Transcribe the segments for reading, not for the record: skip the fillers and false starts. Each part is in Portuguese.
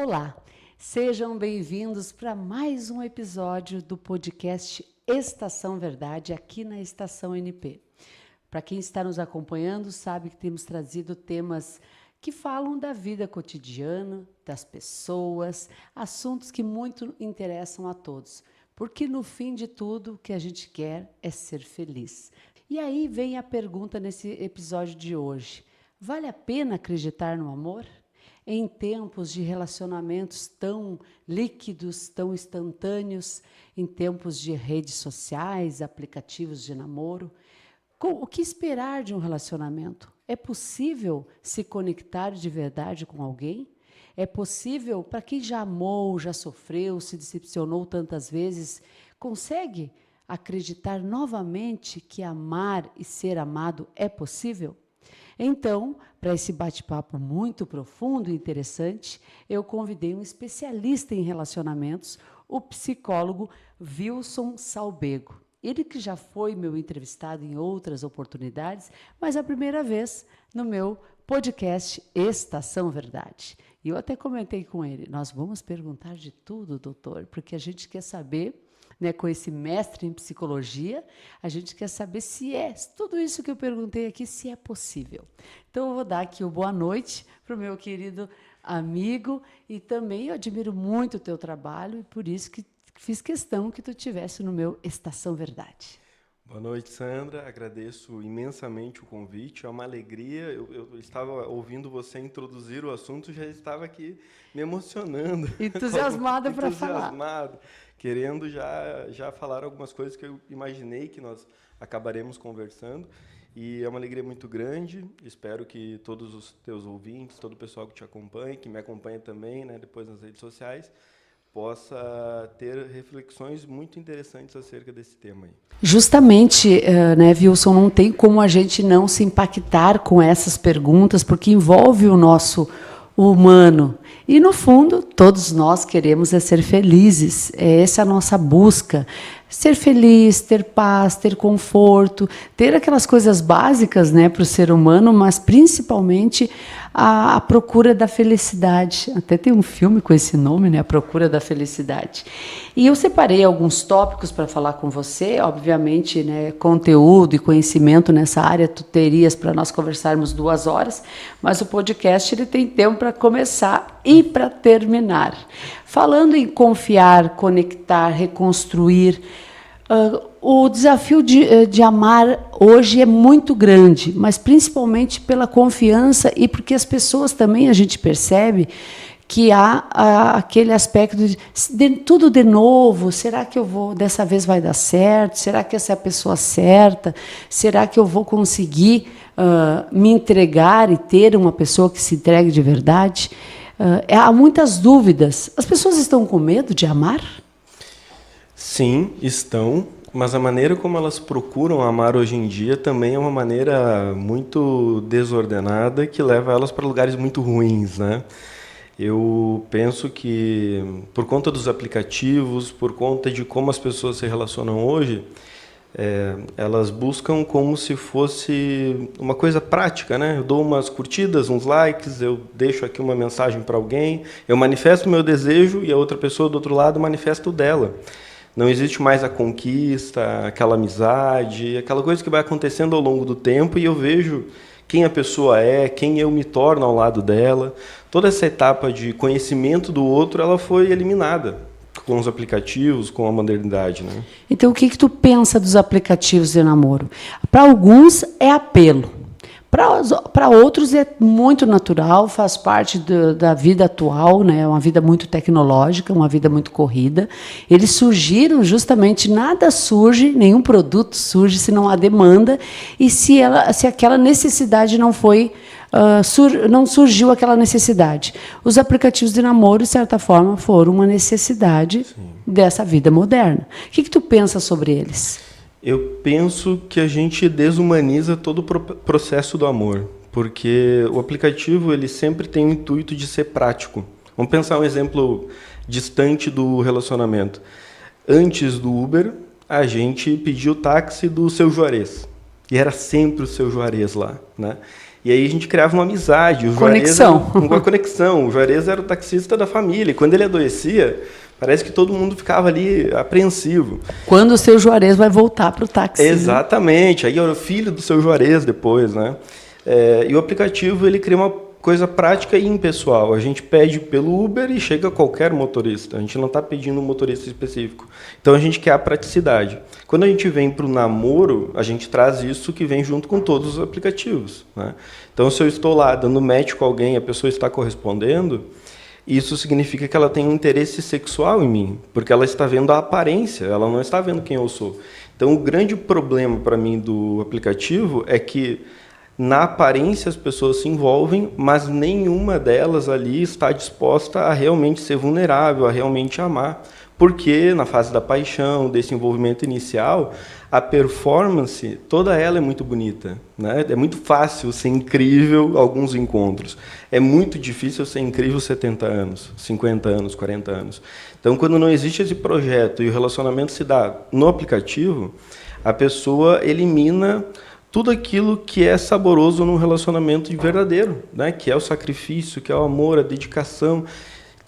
Olá, sejam bem-vindos para mais um episódio do podcast Estação Verdade, aqui na Estação NP. Para quem está nos acompanhando, sabe que temos trazido temas que falam da vida cotidiana, das pessoas, assuntos que muito interessam a todos, porque no fim de tudo o que a gente quer é ser feliz. E aí vem a pergunta nesse episódio de hoje: vale a pena acreditar no amor? Em tempos de relacionamentos tão líquidos, tão instantâneos, em tempos de redes sociais, aplicativos de namoro, o que esperar de um relacionamento? É possível se conectar de verdade com alguém? É possível, para quem já amou, já sofreu, se decepcionou tantas vezes, consegue acreditar novamente que amar e ser amado é possível? Então, para esse bate-papo muito profundo e interessante, eu convidei um especialista em relacionamentos, o psicólogo Wilson Salbego. Ele que já foi meu entrevistado em outras oportunidades, mas a primeira vez no meu podcast Estação Verdade. E eu até comentei com ele, nós vamos perguntar de tudo, doutor, porque a gente quer saber, né, com esse mestre em psicologia, a gente quer saber se tudo isso que eu perguntei aqui, se é possível. Então, eu vou dar aqui o boa noite para o meu querido amigo, e também eu admiro muito o teu trabalho, e por isso que fiz questão que tu estivesse no meu Estação Verdade. Boa noite, Sandra. Agradeço imensamente o convite. É uma alegria. Eu estava ouvindo você introduzir o assunto, já estava aqui me emocionando. Entusiasmado para falar. Entusiasmado, querendo já falar algumas coisas que eu imaginei que nós acabaremos conversando. E é uma alegria muito grande. Espero que todos os teus ouvintes, todo o pessoal que te acompanha, que me acompanha também, né, depois nas redes sociais, possa ter reflexões muito interessantes acerca desse tema aí. Justamente, né, Wilson, não tem como a gente não se impactar com essas perguntas, porque envolve o nosso humano. E, no fundo, todos nós queremos ser felizes. Essa é a nossa busca. Ser feliz, ter paz, ter conforto, ter aquelas coisas básicas, né, para o ser humano, mas principalmente a procura da felicidade. Até tem um filme com esse nome, né, A Procura da Felicidade. E eu separei alguns tópicos para falar com você. Obviamente, né, conteúdo e conhecimento nessa área tu terias para nós conversarmos 2 horas, mas o podcast ele tem tempo para começar e para terminar. Falando em confiar, conectar, reconstruir, o desafio de amar hoje é muito grande, mas principalmente pela confiança e porque as pessoas também, a gente percebe que há aquele aspecto de tudo de novo. Será que dessa vez vai dar certo? Será que essa é a pessoa certa? Será que eu vou conseguir me entregar e ter uma pessoa que se entregue de verdade? Há muitas dúvidas. As pessoas estão com medo de amar? Sim, estão, mas a maneira como elas procuram amar hoje em dia também é uma maneira muito desordenada que leva elas para lugares muito ruins, né? Eu penso que, por conta dos aplicativos, por conta de como as pessoas se relacionam hoje, elas buscam como se fosse uma coisa prática, né? Eu dou umas curtidas, uns likes, eu deixo aqui uma mensagem para alguém, eu manifesto o meu desejo e a outra pessoa do outro lado manifesta o dela. Não existe mais a conquista, aquela amizade, aquela coisa que vai acontecendo ao longo do tempo, e eu vejo quem a pessoa é, quem eu me torno ao lado dela. Toda essa etapa de conhecimento do outro, ela foi eliminada com os aplicativos, com a modernidade, né? Então, o que tu pensa dos aplicativos de namoro? Para alguns é apelo. Para outros é muito natural, faz parte da vida atual, né? É uma vida muito tecnológica, uma vida muito corrida. Eles surgiram justamente, nada surge, nenhum produto surge se não há demanda e se aquela necessidade não foi, não surgiu aquela necessidade. Os aplicativos de namoro, de certa forma, foram uma necessidade dessa vida moderna. O que tu pensa sobre eles? Eu penso que a gente desumaniza todo o processo do amor, porque o aplicativo ele sempre tem o intuito de ser prático. Vamos pensar um exemplo distante do relacionamento. Antes do Uber, a gente pedia o táxi do Seu Juarez, e era sempre o Seu Juarez lá, né? E aí a gente criava uma amizade. Conexão. Uma conexão. O Juarez era o taxista da família. E quando ele adoecia, parece que todo mundo ficava ali apreensivo. Quando o seu Juarez vai voltar para o táxi. Exatamente. Aí era o filho do seu Juarez depois, né? E o aplicativo, ele cria uma coisa prática e impessoal. A gente pede pelo Uber e chega qualquer motorista. A gente não está pedindo um motorista específico. Então a gente quer a praticidade. Quando a gente vem para o namoro, a gente traz isso que vem junto com todos os aplicativos, né? Então, se eu estou lá dando match com alguém, a pessoa está correspondendo, isso significa que ela tem um interesse sexual em mim, porque ela está vendo a aparência, ela não está vendo quem eu sou. Então, o grande problema para mim do aplicativo é que na aparência as pessoas se envolvem, mas nenhuma delas ali está disposta a realmente ser vulnerável, a realmente amar. Porque na fase da paixão, desse envolvimento inicial, a performance, toda ela é muito bonita, né? É muito fácil ser incrível alguns encontros. É muito difícil ser incrível 70 anos, 50 anos, 40 anos. Então, quando não existe esse projeto e o relacionamento se dá no aplicativo, a pessoa elimina tudo aquilo que é saboroso num relacionamento verdadeiro, né? Que é o sacrifício, que é o amor, a dedicação.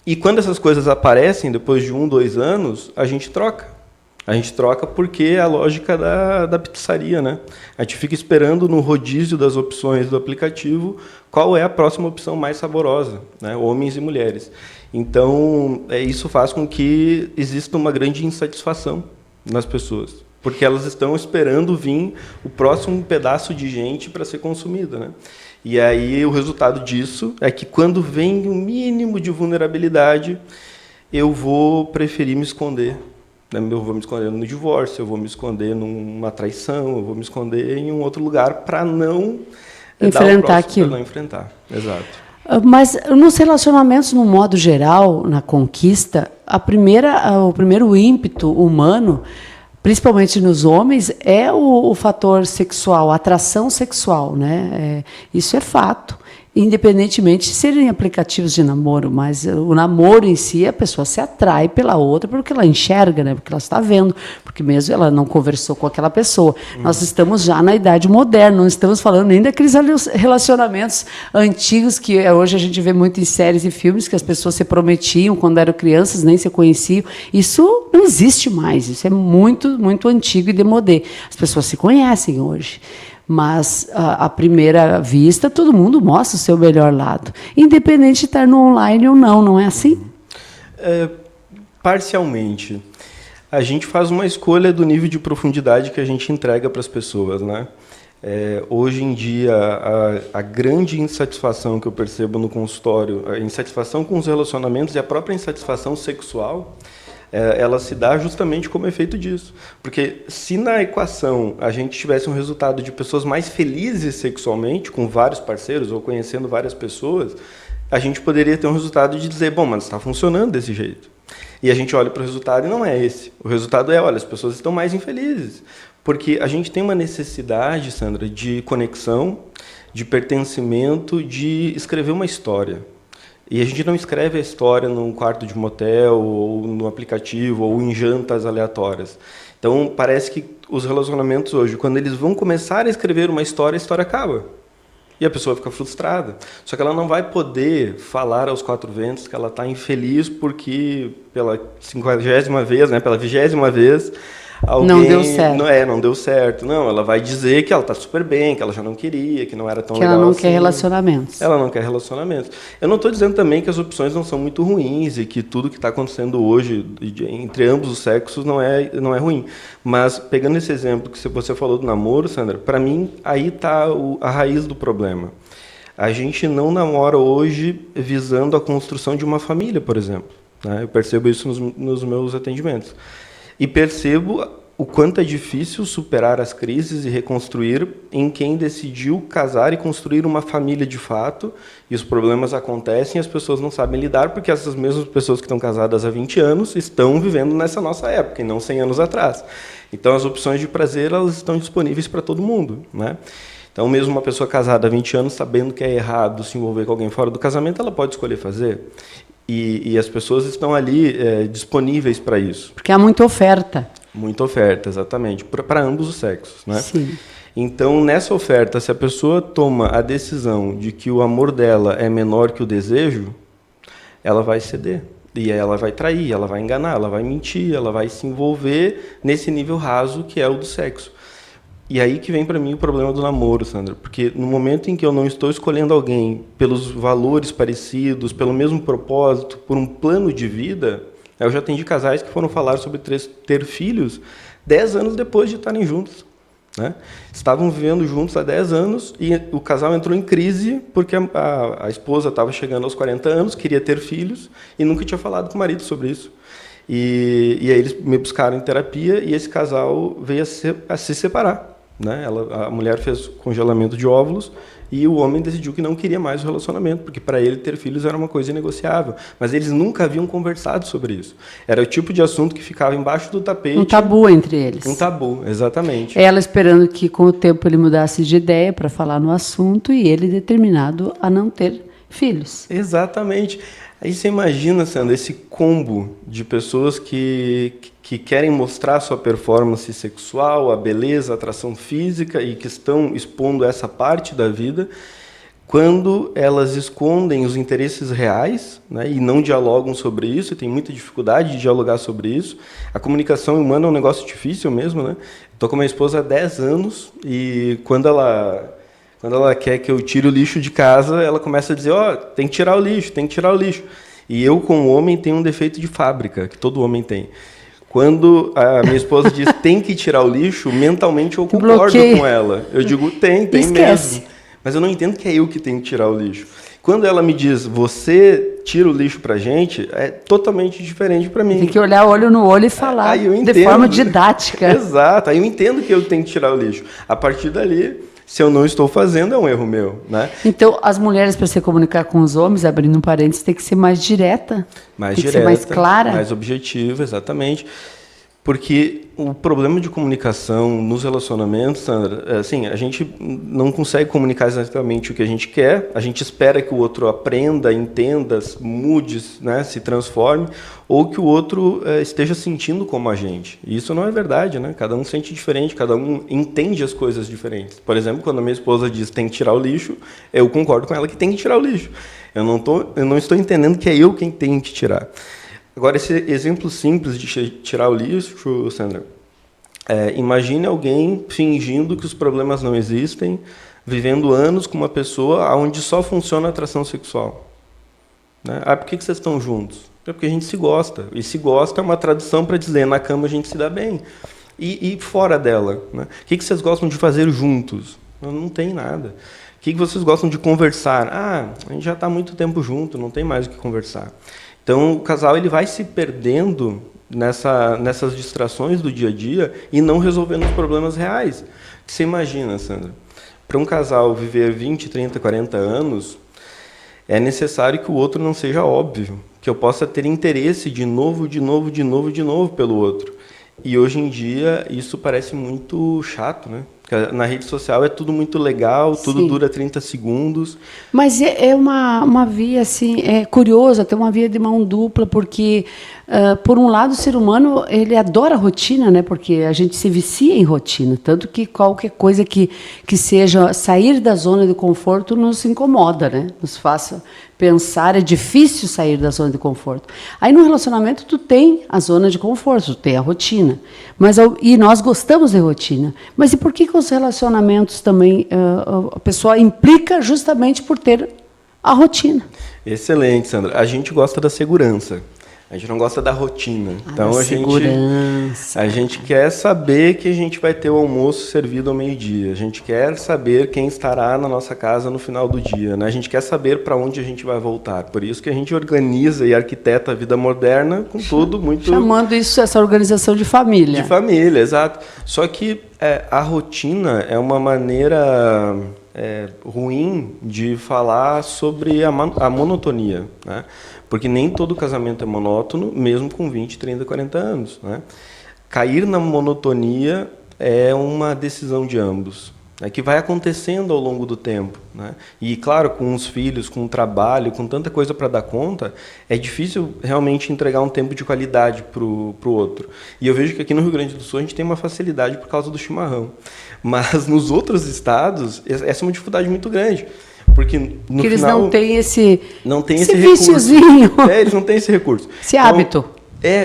E quando essas coisas aparecem, depois de 1, 2 anos, a gente troca. A gente troca porque é a lógica da pizzaria, né? A gente fica esperando no rodízio das opções do aplicativo qual é a próxima opção mais saborosa, né? Homens e mulheres. Então, isso faz com que exista uma grande insatisfação nas pessoas, porque elas estão esperando vir o próximo pedaço de gente para ser consumida, né? E aí o resultado disso é que quando vem o mínimo de vulnerabilidade, eu vou preferir me esconder. Eu vou me esconder no divórcio, eu vou me esconder numa traição, eu vou me esconder em um outro lugar para não enfrentar aquilo. Para não enfrentar, exato. Mas nos relacionamentos, no modo geral, na conquista, o primeiro ímpeto humano, principalmente nos homens, é o fator sexual, a atração sexual, né? Isso é fato. Independentemente de serem aplicativos de namoro, mas o namoro em si, a pessoa se atrai pela outra porque ela enxerga, né? Porque ela está vendo, porque mesmo ela não conversou com aquela pessoa. Nós estamos já na idade moderna, não estamos falando nem daqueles relacionamentos antigos que hoje a gente vê muito em séries e filmes, que as pessoas se prometiam quando eram crianças, nem se conheciam. Isso não existe mais, isso é muito, muito antigo e demodé. As pessoas se conhecem hoje. Mas, à primeira vista, todo mundo mostra o seu melhor lado. Independente de estar no online ou não, não é assim? Parcialmente. A gente faz uma escolha do nível de profundidade que a gente entrega para as pessoas, né? Hoje em dia, a grande insatisfação que eu percebo no consultório, a insatisfação com os relacionamentos e a própria insatisfação sexual, ela se dá justamente como efeito disso. Porque se na equação a gente tivesse um resultado de pessoas mais felizes sexualmente, com vários parceiros ou conhecendo várias pessoas, a gente poderia ter um resultado de dizer, bom, mas está funcionando desse jeito. E a gente olha para o resultado e não é esse. O resultado é, olha, as pessoas estão mais infelizes. Porque a gente tem uma necessidade, Sandra, de conexão, de pertencimento, de escrever uma história. E a gente não escreve a história num quarto de motel, ou no aplicativo, ou em jantas aleatórias. Então, parece que os relacionamentos hoje, quando eles vão começar a escrever uma história, a história acaba. E a pessoa fica frustrada. Só que ela não vai poder falar aos quatro ventos que ela está infeliz porque, pela 50ª vez, né, pela 20ª vez, alguém não deu certo. Não deu certo. Não, ela vai dizer que ela está super bem, que ela já não queria, que não era tão legal assim. Que ela não quer relacionamentos. Ela não quer relacionamentos. Eu não estou dizendo também que as opções não são muito ruins e que tudo que está acontecendo hoje entre ambos os sexos não é ruim. Mas, pegando esse exemplo que você falou do namoro, Sandra, para mim, aí está a raiz do problema. A gente não namora hoje visando a construção de uma família, por exemplo, né? Eu percebo isso nos meus atendimentos. E percebo o quanto é difícil superar as crises e reconstruir em quem decidiu casar e construir uma família de fato, e os problemas acontecem e as pessoas não sabem lidar, porque essas mesmas pessoas que estão casadas há 20 anos estão vivendo nessa nossa época, e não 100 anos atrás. Então, as opções de prazer elas estão disponíveis para todo mundo, né? Então, mesmo uma pessoa casada há 20 anos, sabendo que é errado se envolver com alguém fora do casamento, ela pode escolher fazer. E as pessoas estão ali disponíveis para isso. Porque há muita oferta. Muita oferta, exatamente. Para ambos os sexos, né? Sim. Então, nessa oferta, se a pessoa toma a decisão de que o amor dela é menor que o desejo, ela vai ceder. E aí ela vai trair, ela vai enganar, ela vai mentir, ela vai se envolver nesse nível raso que é o do sexo. E aí que vem para mim o problema do namoro, Sandra. Porque no momento em que eu não estou escolhendo alguém pelos valores parecidos, pelo mesmo propósito, por um plano de vida, eu já atendi casais que foram falar sobre ter filhos 10 anos depois de estarem juntos. Né? Estavam vivendo juntos há 10 anos e o casal entrou em crise porque a esposa estava chegando aos 40 anos, queria ter filhos e nunca tinha falado com o marido sobre isso. E aí eles me buscaram em terapia e esse casal veio a se separar. Né? A mulher fez congelamento de óvulos e o homem decidiu que não queria mais o relacionamento, porque para ele ter filhos era uma coisa inegociável. Mas eles nunca haviam conversado sobre isso. Era o tipo de assunto que ficava embaixo do tapete. Um tabu entre eles. Um tabu, exatamente. Ela esperando que com o tempo ele mudasse de ideia para falar no assunto e ele determinado a não ter filhos. Exatamente. Aí você imagina, Sandra, esse combo de pessoas que querem mostrar sua performance sexual, a beleza, a atração física e que estão expondo essa parte da vida, quando elas escondem os interesses reais, né, e não dialogam sobre isso, e tem muita dificuldade de dialogar sobre isso. A comunicação humana é um negócio difícil mesmo. Né? Estou com a minha esposa há 10 anos e quando ela quer que eu tire o lixo de casa, ela começa a dizer, tem que tirar o lixo, tem que tirar o lixo. E eu, como homem, tenho um defeito de fábrica, que todo homem tem. Quando a minha esposa diz tem que tirar o lixo, mentalmente eu concordo com ela. Eu digo, tem mesmo. Mas eu não entendo que é eu que tenho que tirar o lixo. Quando ela me diz, você tira o lixo pra gente, é totalmente diferente para mim. Tem que olhar olho no olho e falar de forma didática. Exato, aí eu entendo que eu tenho que tirar o lixo. A partir dali, se eu não estou fazendo, é um erro meu. Né? Então, as mulheres, para se comunicar com os homens, abrindo um parênteses, tem que ser mais direta. Mais tem direta, que ser mais clara. Mais objetiva, exatamente. Porque o problema de comunicação nos relacionamentos, Sandra, assim, a gente não consegue comunicar exatamente o que a gente quer, a gente espera que o outro aprenda, entenda, mude, né, se transforme, ou que o outro esteja sentindo como a gente. E isso não é verdade, né? Cada um sente diferente, cada um entende as coisas diferentes. Por exemplo, quando a minha esposa diz tem que tirar o lixo, eu concordo com ela que tem que tirar o lixo. Eu não estou entendendo que é eu quem tenho que tirar. Agora, esse exemplo simples de tirar o lixo, Sandra, imagine alguém fingindo que os problemas não existem, vivendo anos com uma pessoa onde só funciona a atração sexual. Né? Por que vocês estão juntos? É porque a gente se gosta. E se gosta é uma tradução para dizer, na cama a gente se dá bem. E fora dela? Né? O que vocês gostam de fazer juntos? Não tem nada. O que vocês gostam de conversar? A gente já está há muito tempo junto, não tem mais o que conversar. Então, o casal ele vai se perdendo nessas distrações do dia a dia e não resolvendo os problemas reais. Você imagina, Sandra, para um casal viver 20, 30, 40 anos, é necessário que o outro não seja óbvio, que eu possa ter interesse de novo pelo outro. E hoje em dia isso parece muito chato, né? Na rede social é tudo muito legal, tudo dura 30 segundos. Mas é uma via, assim, é curioso, até uma via de mão dupla, porque, por um lado, o ser humano ele adora a rotina, né? Porque a gente se vicia em rotina, tanto que qualquer coisa que seja sair da zona de conforto nos incomoda, né? Nos faça pensar, é difícil sair da zona de conforto. Aí no relacionamento tu tem a zona de conforto, tu tem a rotina, e nós gostamos de rotina. Mas e por que os relacionamentos também a pessoa implica justamente por ter a rotina? Excelente, Sandra. A gente gosta da segurança. A gente não gosta da rotina. Então a gente quer saber que a gente vai ter o almoço servido ao meio-dia. A gente quer saber quem estará na nossa casa no final do dia. Né? A gente quer saber para onde a gente vai voltar. Por isso que a gente organiza e arquiteta a vida moderna com tudo muito... Chamando essa organização de família. De família, exato. Só que a rotina é uma maneira ruim de falar sobre a monotonia, né? Porque nem todo casamento é monótono, mesmo com 20, 30, 40 anos. Né? Cair na monotonia é uma decisão de ambos. que vai acontecendo ao longo do tempo, né? E, claro, com os filhos, com o trabalho, com tanta coisa para dar conta, é difícil realmente entregar um tempo de qualidade para o outro. E eu vejo que aqui no Rio Grande do Sul a gente tem uma facilidade por causa do chimarrão. Mas nos outros estados, essa é uma dificuldade muito grande. Porque no eles final, não têm esse viciozinho. Recurso. Eles não têm esse recurso. Esse hábito.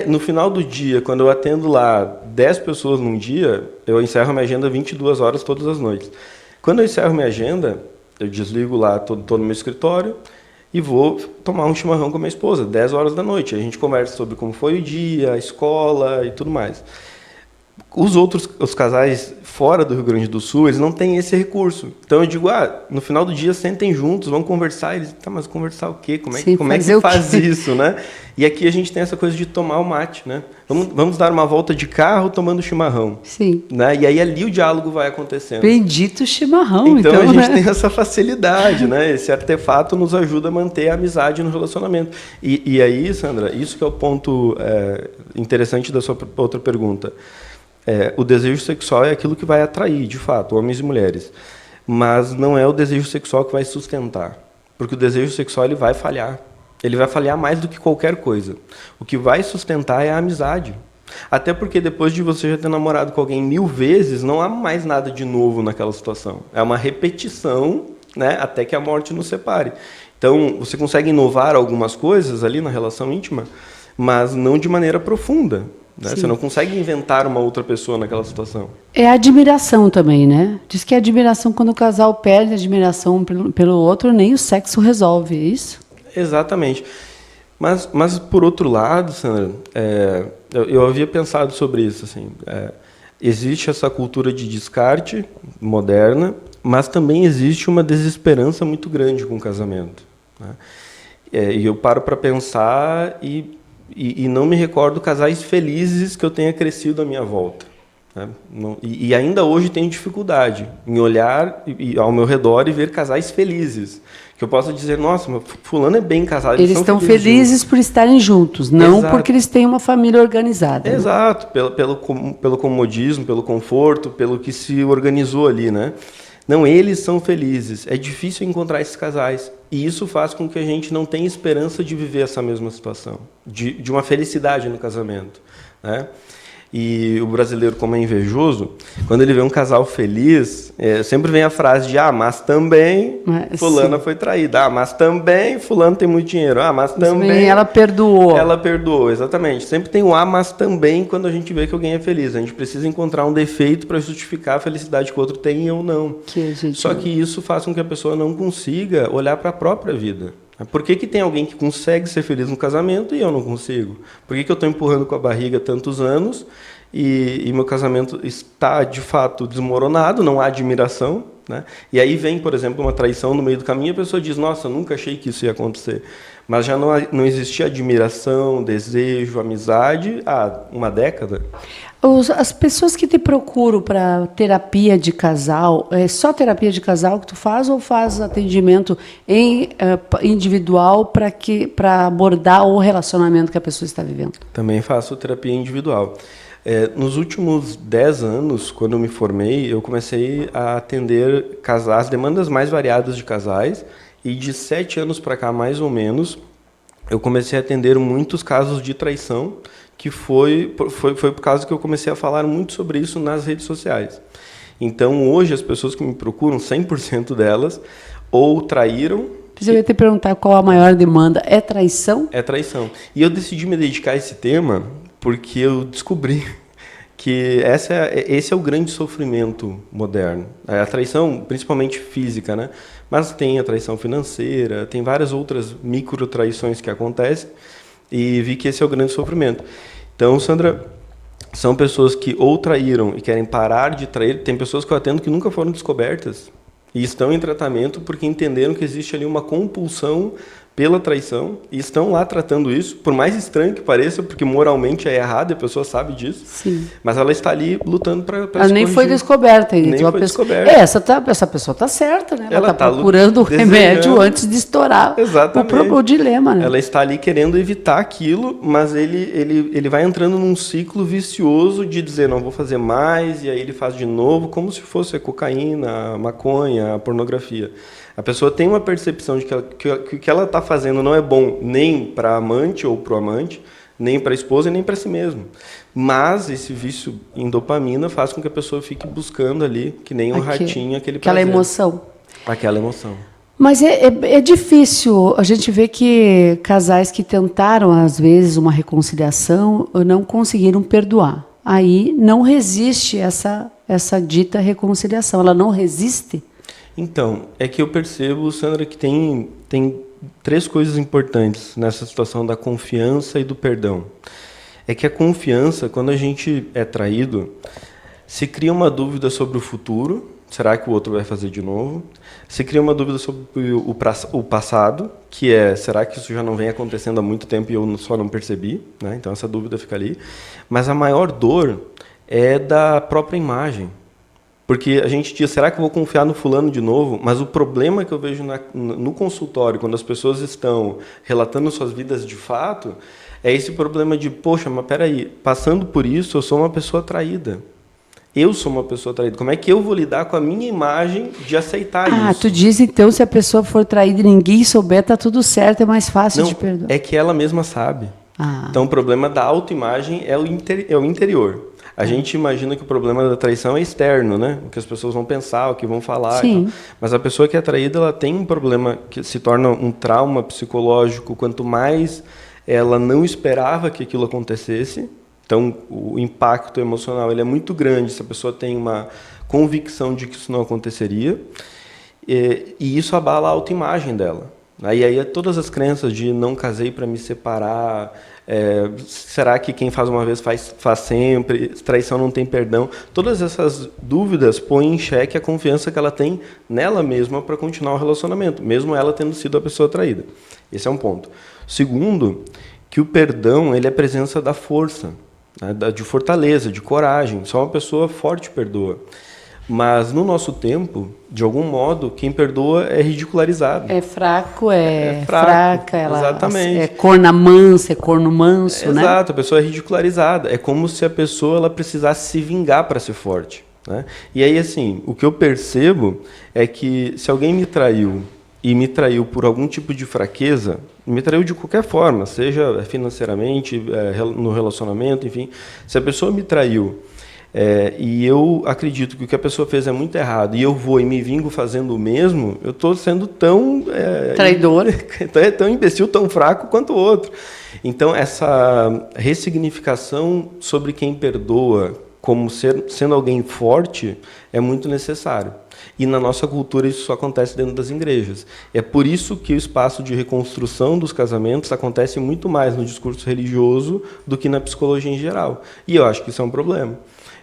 No final do dia, quando eu atendo lá 10 pessoas num dia, eu encerro minha agenda 22 horas todas as noites. Quando eu encerro minha agenda, eu desligo lá todo o meu escritório e vou tomar um chimarrão com a minha esposa, 10 horas da noite. A gente conversa sobre como foi o dia, a escola e tudo mais. Os casais fora do Rio Grande do Sul, eles não têm esse recurso. Então eu digo, no final do dia sentem juntos, vão conversar. Eles, mas conversar o quê? Como é que faz isso, né? E aqui a gente tem essa coisa de tomar o mate, né? Vamos dar uma volta de carro tomando chimarrão. Sim. Né? E aí ali o diálogo vai acontecendo. Bendito chimarrão, então. A gente tem essa facilidade, né? Esse artefato nos ajuda a manter a amizade no relacionamento. E aí, Sandra, isso que é o ponto interessante da sua outra pergunta. O desejo sexual é aquilo que vai atrair, de fato, homens e mulheres. Mas não é o desejo sexual que vai sustentar. Porque o desejo sexual ele vai falhar. Ele vai falhar mais do que qualquer coisa. O que vai sustentar é a amizade. Até porque depois de você já ter namorado com alguém 1000 vezes, não há mais nada de novo naquela situação. É uma repetição, né, até que a morte nos separe. Então, você consegue inovar algumas coisas ali na relação íntima, mas não de maneira profunda. Né? Você não consegue inventar uma outra pessoa naquela situação. É a admiração também, né? Diz que a admiração, quando o casal perde a admiração pelo outro, nem o sexo resolve, é isso? Exatamente. Mas por outro lado, Sandra, eu havia pensado sobre isso. Assim, existe essa cultura de descarte moderna, mas também existe uma desesperança muito grande com o casamento. Né? E eu paro para pensar e não me recordo casais felizes que eu tenha crescido à minha volta. Né? E ainda hoje tenho dificuldade em olhar ao meu redor e ver casais felizes. Que eu possa dizer, nossa, mas fulano é bem casado. Eles estão felizes por estarem juntos, não Exato. Porque eles têm uma família organizada. Exato, né? pelo comodismo, pelo conforto, pelo que se organizou ali, né? Não, eles são felizes. É difícil encontrar esses casais. E isso faz com que a gente não tenha esperança de viver essa mesma situação, de uma felicidade no casamento, né? E o brasileiro, como é invejoso, quando ele vê um casal feliz, sempre vem a frase de mas também fulana foi traída. Mas também fulano tem muito dinheiro. Mas também ela perdoou. Ela perdoou, exatamente. Sempre tem mas também quando a gente vê que alguém é feliz. A gente precisa encontrar um defeito para justificar a felicidade que o outro tem ou não. Só que isso faz com que a pessoa não consiga olhar para a própria vida. Por que tem alguém que consegue ser feliz no casamento e eu não consigo? Por que eu estou empurrando com a barriga tantos anos e meu casamento está, de fato, desmoronado, não há admiração? Né? E aí vem, por exemplo, uma traição no meio do caminho e a pessoa diz, nossa, nunca achei que isso ia acontecer. Mas já não existia admiração, desejo, amizade há uma década. As pessoas que te procuram para terapia de casal, é só terapia de casal que tu faz ou faz atendimento individual para abordar o relacionamento que a pessoa está vivendo? Também faço terapia individual. Nos últimos 10 anos, quando eu me formei, eu comecei a atender as demandas mais variadas de casais, e de 7 anos para cá, mais ou menos, eu comecei a atender muitos casos de traição, que foi por causa que eu comecei a falar muito sobre isso nas redes sociais. Então, hoje, as pessoas que me procuram, 100% delas, ou traíram... Eu ia te perguntar qual a maior demanda. É traição? É traição. E eu decidi me dedicar a esse tema porque eu descobri que esse é o grande sofrimento moderno. A traição, principalmente física, né? Mas tem a traição financeira, tem várias outras micro-traições que acontecem, e vi que esse é o grande sofrimento. Então, Sandra, são pessoas que ou traíram e querem parar de trair. Tem pessoas que eu atendo que nunca foram descobertas e estão em tratamento porque entenderam que existe ali uma compulsão pela traição e estão lá tratando isso, por mais estranho que pareça, porque moralmente é errado e a pessoa sabe disso. Sim. Mas ela está ali lutando para ela nem foi descoberta ainda. Nem então foi pessoa... descoberta. Essa pessoa está certa, né? Ela está procurando o remédio antes de estourar o dilema. Né? Ela está ali querendo evitar aquilo, mas ele vai entrando num ciclo vicioso de dizer, não vou fazer mais, e aí ele faz de novo, como se fosse a cocaína, a maconha, a pornografia. A pessoa tem uma percepção de que o que ela está fazendo não é bom nem para a amante ou para o amante, nem para a esposa e nem para si mesmo. Mas esse vício em dopamina faz com que a pessoa fique buscando ali, que nem um ratinho, aquele prazer. Aquela emoção. Aquela emoção. Mas é difícil. A gente vê que casais que tentaram, às vezes, uma reconciliação não conseguiram perdoar. Aí não resiste essa dita reconciliação. Ela não resiste? Então, é que eu percebo, Sandra, que tem 3 coisas importantes nessa situação da confiança e do perdão. É que a confiança, quando a gente é traído, se cria uma dúvida sobre o futuro, será que o outro vai fazer de novo? Se cria uma dúvida sobre o passado, que é, será que isso já não vem acontecendo há muito tempo e eu só não percebi? Né? Então essa dúvida fica ali. Mas a maior dor é da própria imagem. Porque a gente diz, será que eu vou confiar no fulano de novo? Mas o problema que eu vejo no consultório, quando as pessoas estão relatando suas vidas de fato, é esse problema de, poxa, mas peraí, passando por isso, eu sou uma pessoa traída. Eu sou uma pessoa traída. Como é que eu vou lidar com a minha imagem de aceitar isso? Tu diz, então, se a pessoa for traída e ninguém souber, tá tudo certo, é mais fácil de perdoar. É que ela mesma sabe. Então, o problema da autoimagem é o interior. A gente imagina que o problema da traição é externo, né? O que as pessoas vão pensar, o que vão falar. Sim. Mas a pessoa que é traída, ela tem um problema que se torna um trauma psicológico. Quanto mais ela não esperava que aquilo acontecesse, então o impacto emocional ele é muito grande se a pessoa tem uma convicção de que isso não aconteceria. E isso abala a autoimagem dela. Aí todas as crenças de não casei para me separar, será que quem faz uma vez faz sempre, traição não tem perdão, todas essas dúvidas põem em xeque a confiança que ela tem nela mesma para continuar o relacionamento, mesmo ela tendo sido a pessoa traída. Esse é um ponto. Segundo, que o perdão ele é a presença da força, né, de fortaleza, de coragem. Só uma pessoa forte perdoa. Mas, no nosso tempo, de algum modo, quem perdoa é ridicularizado. É fraco, fraca, ela exatamente. É corna mansa, é corno manso, né? Exato, a pessoa é ridicularizada. É como se a pessoa ela precisasse se vingar para ser forte. Né? E aí, assim, o que eu percebo é que se alguém me traiu e me traiu por algum tipo de fraqueza, me traiu de qualquer forma, seja financeiramente, no relacionamento, enfim. Se a pessoa me traiu e eu acredito que o que a pessoa fez é muito errado e eu vou e me vingo fazendo o mesmo, eu estou sendo tão... traidor. Tão imbecil, tão fraco quanto o outro. Então, essa ressignificação sobre quem perdoa como sendo alguém forte é muito necessário. E na nossa cultura isso só acontece dentro das igrejas. É por isso que o espaço de reconstrução dos casamentos acontece muito mais no discurso religioso do que na psicologia em geral. E eu acho que isso é um problema.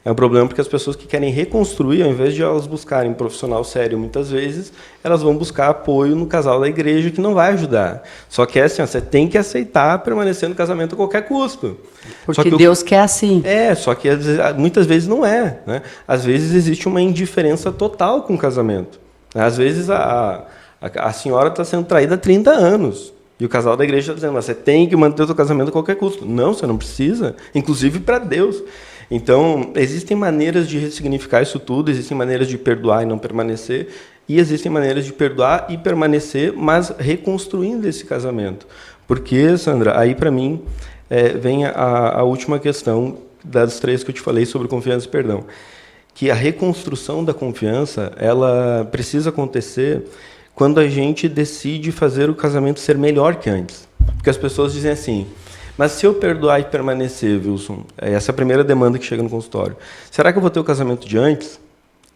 É um problema porque as pessoas que querem reconstruir, ao invés de elas buscarem um profissional sério, muitas vezes, elas vão buscar apoio no casal da igreja, que não vai ajudar. Só que é assim, você tem que aceitar permanecer no casamento a qualquer custo. Porque Deus quer assim. Só que muitas vezes não é. Né? Às vezes existe uma indiferença total com o casamento. Às vezes a senhora está sendo traída há 30 anos. E o casal da igreja está dizendo, você tem que manter o seu casamento a qualquer custo. Não, você não precisa, inclusive para Deus. Então, existem maneiras de ressignificar isso tudo, existem maneiras de perdoar e não permanecer, e existem maneiras de perdoar e permanecer, mas reconstruindo esse casamento. Porque, Sandra, aí para mim vem a última questão das 3 que eu te falei sobre confiança e perdão. Que a reconstrução da confiança, ela precisa acontecer quando a gente decide fazer o casamento ser melhor que antes. Porque as pessoas dizem assim, mas se eu perdoar e permanecer, Wilson, essa é a primeira demanda que chega no consultório, será que eu vou ter o casamento de antes?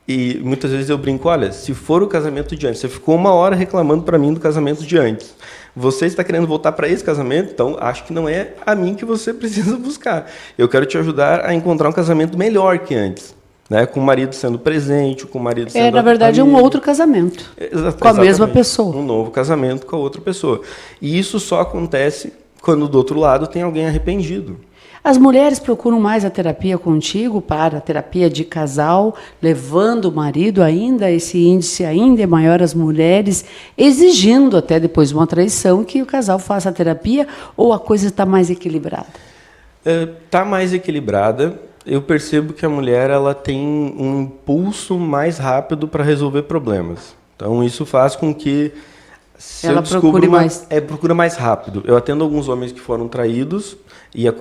E muitas vezes eu brinco, olha, se for o casamento de antes, você ficou 1 hora reclamando para mim do casamento de antes, você está querendo voltar para esse casamento, então acho que não é a mim que você precisa buscar. Eu quero te ajudar a encontrar um casamento melhor que antes. né? Com o marido sendo presente, com o marido sendo Na verdade, é um outro casamento. Com a mesma pessoa. Um novo casamento com a outra pessoa. E isso só acontece quando do outro lado tem alguém arrependido. As mulheres procuram mais a terapia contigo para a terapia de casal, levando o marido ainda, esse índice ainda é maior, as mulheres exigindo até depois de uma traição que o casal faça a terapia, ou a coisa está mais equilibrada? Está mais equilibrada. Eu percebo que a mulher ela tem um impulso mais rápido para resolver problemas. Então isso faz com que ela procura mais rápido. Eu atendo alguns homens que foram traídos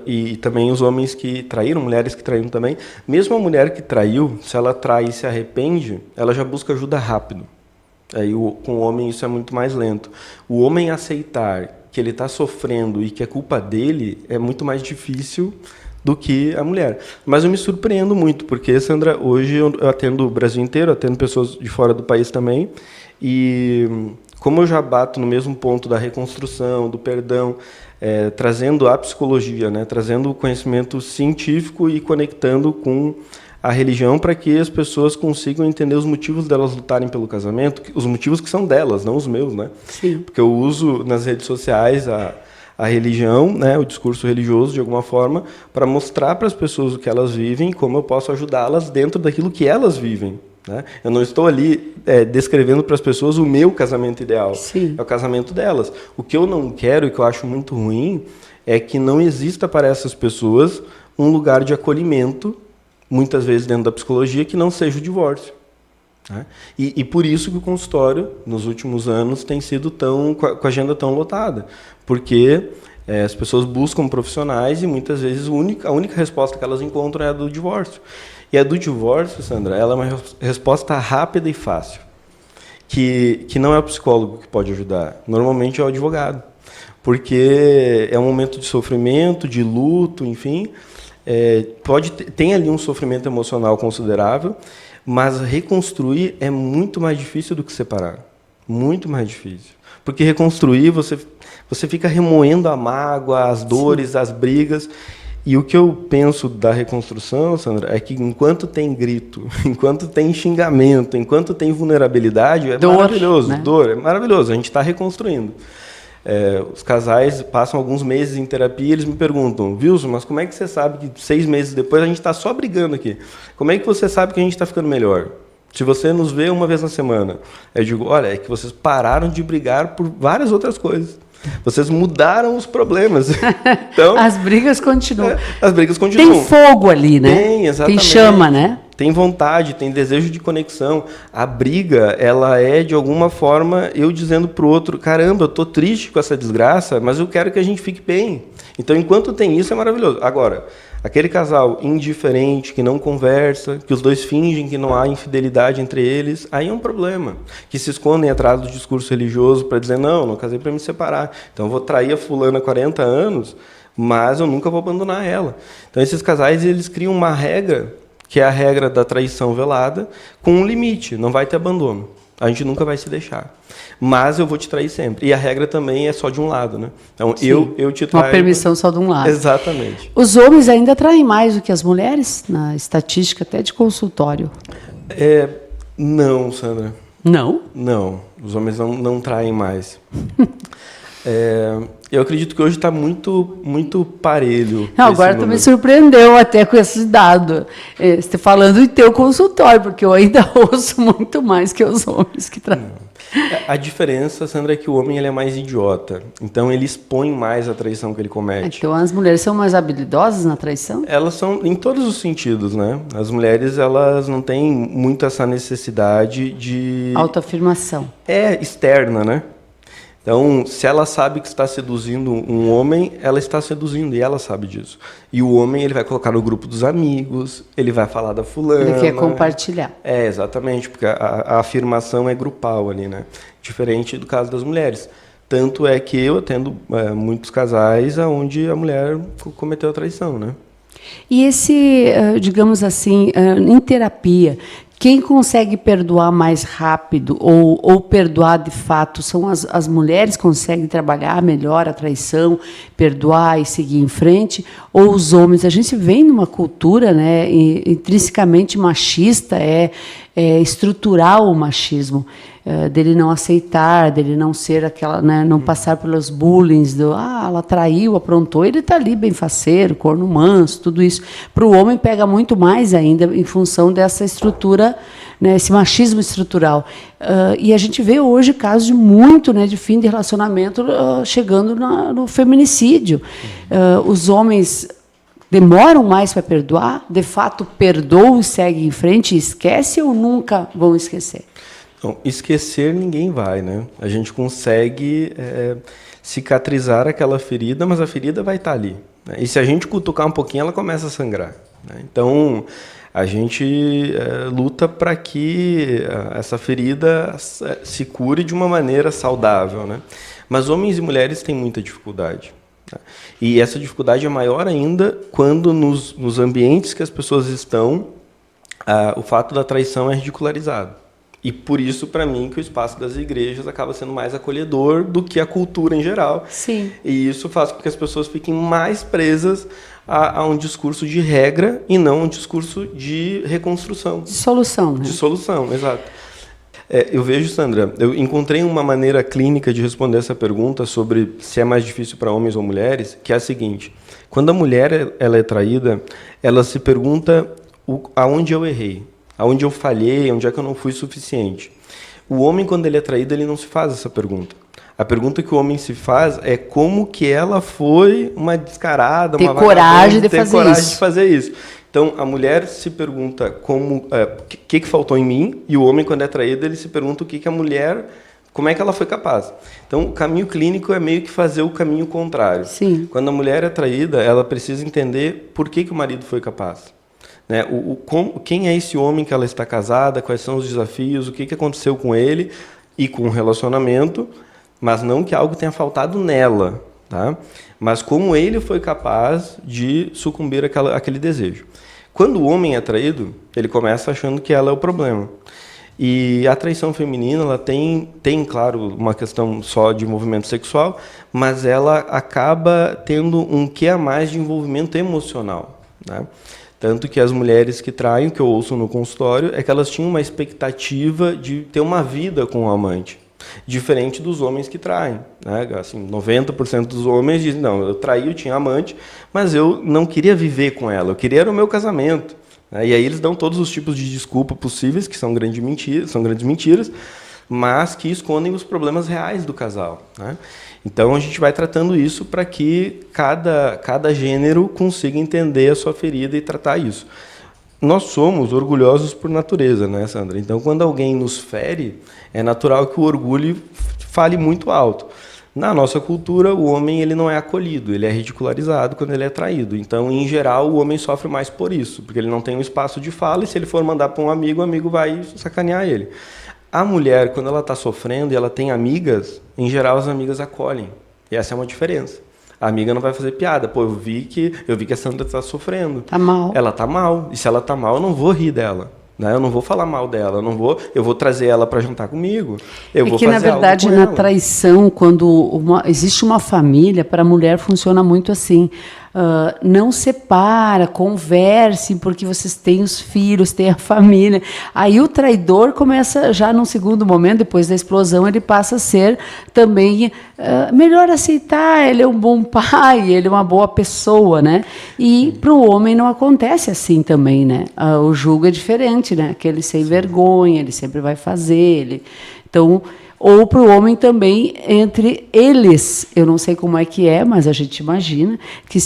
e também os homens que traíram, mulheres que traíram também. Mesmo a mulher que traiu, se ela trai e se arrepende, ela já busca ajuda rápido. Aí com o homem isso é muito mais lento. O homem aceitar que ele está sofrendo e que é culpa dele é muito mais difícil do que a mulher. Mas eu me surpreendo muito, porque, Sandra, hoje eu atendo o Brasil inteiro, atendo pessoas de fora do país também, e como eu já bato no mesmo ponto da reconstrução, do perdão, trazendo a psicologia, né, trazendo o conhecimento científico e conectando com a religião para que as pessoas consigam entender os motivos delas lutarem pelo casamento, os motivos que são delas, não os meus, né? Sim. Porque eu uso nas redes sociais a religião, né, o discurso religioso, de alguma forma, para mostrar para as pessoas o que elas vivem e como eu posso ajudá-las dentro daquilo que elas vivem. Né? Eu não estou ali descrevendo para as pessoas o meu casamento ideal. Sim. É o casamento delas. O que eu não quero e que eu acho muito ruim é que não exista para essas pessoas um lugar de acolhimento, muitas vezes dentro da psicologia, que não seja o divórcio. Né? E por isso que o consultório, nos últimos anos, tem sido com a agenda tão lotada. Porque as pessoas buscam profissionais e muitas vezes a única resposta que elas encontram é a do divórcio. E a do divórcio, Sandra, ela é uma resposta rápida e fácil, que não é o psicólogo que pode ajudar, normalmente é o advogado, porque é um momento de sofrimento, de luto, enfim, tem ali um sofrimento emocional considerável, mas reconstruir é muito mais difícil do que separar, muito mais difícil, porque reconstruir você fica remoendo a mágoa, as dores, Sim. as brigas. E o que eu penso da reconstrução, Sandra, é que enquanto tem grito, enquanto tem xingamento, enquanto tem vulnerabilidade, é maravilhoso. Né? Dor, é maravilhoso. A gente está reconstruindo. Os casais passam alguns meses em terapia e eles me perguntam, Wilson, mas como é que você sabe que 6 meses depois a gente está só brigando aqui? Como é que você sabe que a gente está ficando melhor? Se você nos vê uma vez na semana, eu digo, olha, é que vocês pararam de brigar por várias outras coisas. Vocês mudaram os problemas. Então, as brigas continuam. As brigas continuam. Tem fogo ali, né? Tem, exatamente. Tem chama, né? Tem vontade, tem desejo de conexão. A briga, ela é, de alguma forma, eu dizendo pro outro, caramba, eu tô triste com essa desgraça, mas eu quero que a gente fique bem. Então, enquanto tem isso, é maravilhoso. Agora, aquele casal indiferente, que não conversa, que os dois fingem que não há infidelidade entre eles, aí é um problema. Que se escondem atrás do discurso religioso para dizer, não casei para me separar. Então eu vou trair a fulana há 40 anos, mas eu nunca vou abandonar ela. Então esses casais, eles criam uma regra, que é a regra da traição velada, com um limite, não vai ter abandono. A gente nunca vai se deixar. Mas eu vou te trair sempre. E a regra também é só de um lado, né? Então, eu te traio... Uma permissão só de um lado. Exatamente. Os homens ainda traem mais do que as mulheres, na estatística até de consultório? Não, Sandra. Não? Não. Os homens não traem mais. Eu acredito que hoje está muito parelho. Não, agora tu me surpreendeu até com esse dado. Você falando em teu consultório, porque eu ainda ouço muito mais que os homens que traem. A diferença, Sandra, é que o homem ele é mais idiota. Então, ele expõe mais a traição que ele comete. Então, as mulheres são mais habilidosas na traição? Elas são em todos os sentidos, né? As mulheres, elas não têm muito essa necessidade de... autoafirmação. Externa, né? Então, se ela sabe que está seduzindo um homem, ela está seduzindo e ela sabe disso. E o homem, ele vai colocar no grupo dos amigos, ele vai falar da fulana. Ele quer compartilhar. Exatamente, porque a afirmação é grupal ali, né? Diferente do caso das mulheres. Tanto é que eu atendo muitos casais onde a mulher cometeu a traição, né? E esse, digamos assim, em terapia, Quem consegue perdoar mais rápido ou perdoar de fato são as mulheres que conseguem trabalhar melhor a traição, perdoar e seguir em frente, ou os homens? A gente vem numa cultura, né, intrinsecamente machista, estrutural o machismo, dele não aceitar, dele não ser aquela, né, não passar pelos bullying, ela traiu, aprontou, ele está ali bem faceiro, corno manso, tudo isso. Para o homem pega muito mais ainda em função dessa estrutura, né, esse machismo estrutural. E a gente vê hoje casos de fim de relacionamento chegando no feminicídio. Os homens demoram mais para perdoar, de fato perdoam e seguem em frente e esquecem ou nunca vão esquecer? Então, esquecer ninguém vai, né? A gente consegue cicatrizar aquela ferida, mas a ferida vai estar ali, né? E se a gente cutucar um pouquinho, ela começa a sangrar, né? Então, a gente luta para que essa ferida se cure de uma maneira saudável, né? Mas homens e mulheres têm muita dificuldade, né? E essa dificuldade é maior ainda quando nos ambientes que as pessoas estão, o fato da traição é ridicularizado. E por isso, para mim, que o espaço das igrejas acaba sendo mais acolhedor do que a cultura em geral. Sim. E isso faz com que as pessoas fiquem mais presas a um discurso de regra e não um discurso de reconstrução. De solução, né? De solução, exato. Eu vejo, Sandra, eu encontrei uma maneira clínica de responder essa pergunta sobre se é mais difícil para homens ou mulheres, que é a seguinte: quando a mulher ela é traída, ela se pergunta aonde eu errei, aonde eu falhei, onde é que eu não fui suficiente. O homem, quando ele é traído, ele não se faz essa pergunta. A pergunta que o homem se faz é como que ela foi uma descarada, ter coragem de fazer isso. Então, a mulher se pergunta o que faltou em mim, e o homem, quando é traído, ele se pergunta o que a mulher, como é que ela foi capaz. Então, o caminho clínico é meio que fazer o caminho contrário. Sim. Quando a mulher é traída, ela precisa entender por que o marido foi capaz. Né? Quem é esse homem que ela está casada, quais são os desafios, o que aconteceu com ele e com o relacionamento, mas não que algo tenha faltado nela, tá? Mas como ele foi capaz de sucumbir àquele desejo. Quando o homem é traído, ele começa achando que ela é o problema. E a traição feminina, ela tem, claro, uma questão só de envolvimento sexual, mas ela acaba tendo um quê a mais de envolvimento emocional, né? Tanto que as mulheres que traem, que eu ouço no consultório, é que elas tinham uma expectativa de ter uma vida com o amante, diferente dos homens que traem, né? Assim, 90% dos homens dizem, não, eu traí, eu tinha amante, mas eu não queria viver com ela, eu queria era o meu casamento. E aí eles dão todos os tipos de desculpa possíveis, que são grandes mentiras, mas que escondem os problemas reais do casal, né? Então, a gente vai tratando isso para que cada gênero consiga entender a sua ferida e tratar isso. Nós somos orgulhosos por natureza, né, Sandra? Então, quando alguém nos fere, é natural que o orgulho fale muito alto. Na nossa cultura, o homem ele não é acolhido, ele é ridicularizado quando ele é traído. Então, em geral, o homem sofre mais por isso, porque ele não tem um espaço de fala e se ele for mandar para um amigo, o amigo vai sacanear ele. A mulher, quando ela está sofrendo e ela tem amigas, em geral as amigas acolhem. E essa é uma diferença. A amiga não vai fazer piada. Pô, eu vi que a Sandra está sofrendo. Tá mal. Ela tá mal. E se ela tá mal, eu não vou rir dela, né? Eu não vou falar mal dela. Eu vou trazer ela para jantar comigo. Eu vou fazer na verdade, algo com na traição, quando existe uma família, para a mulher funciona muito assim. Não separa, converse, porque vocês têm os filhos, têm a família. Aí o traidor começa, já num segundo momento, depois da explosão, ele passa a ser também melhor aceitar, ele é um bom pai, ele é uma boa pessoa, né? E para o homem não acontece assim também, né? O julgo é diferente, né? Aquele sem vergonha, ele sempre vai fazer, então... Ou para o homem também, entre eles, eu não sei como é que é, mas a gente imagina que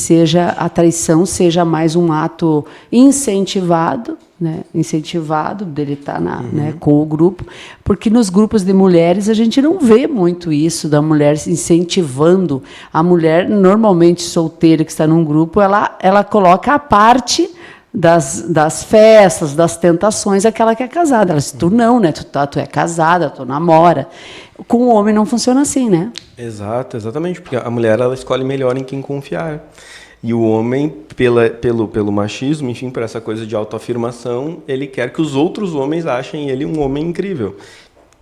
a traição seja mais um ato incentivado, né? Incentivado dele estar né, com o grupo, porque nos grupos de mulheres a gente não vê muito isso, da mulher incentivando. A mulher, normalmente solteira que está num grupo, ela coloca a parte das festas, das tentações, aquela que é casada. Ela diz, tu não, né? Tu é casada, tu namora. Com o homem não funciona assim, né? Exatamente, porque a mulher ela escolhe melhor em quem confiar. E o homem, pelo machismo, enfim, por essa coisa de autoafirmação, ele quer que os outros homens achem ele um homem incrível.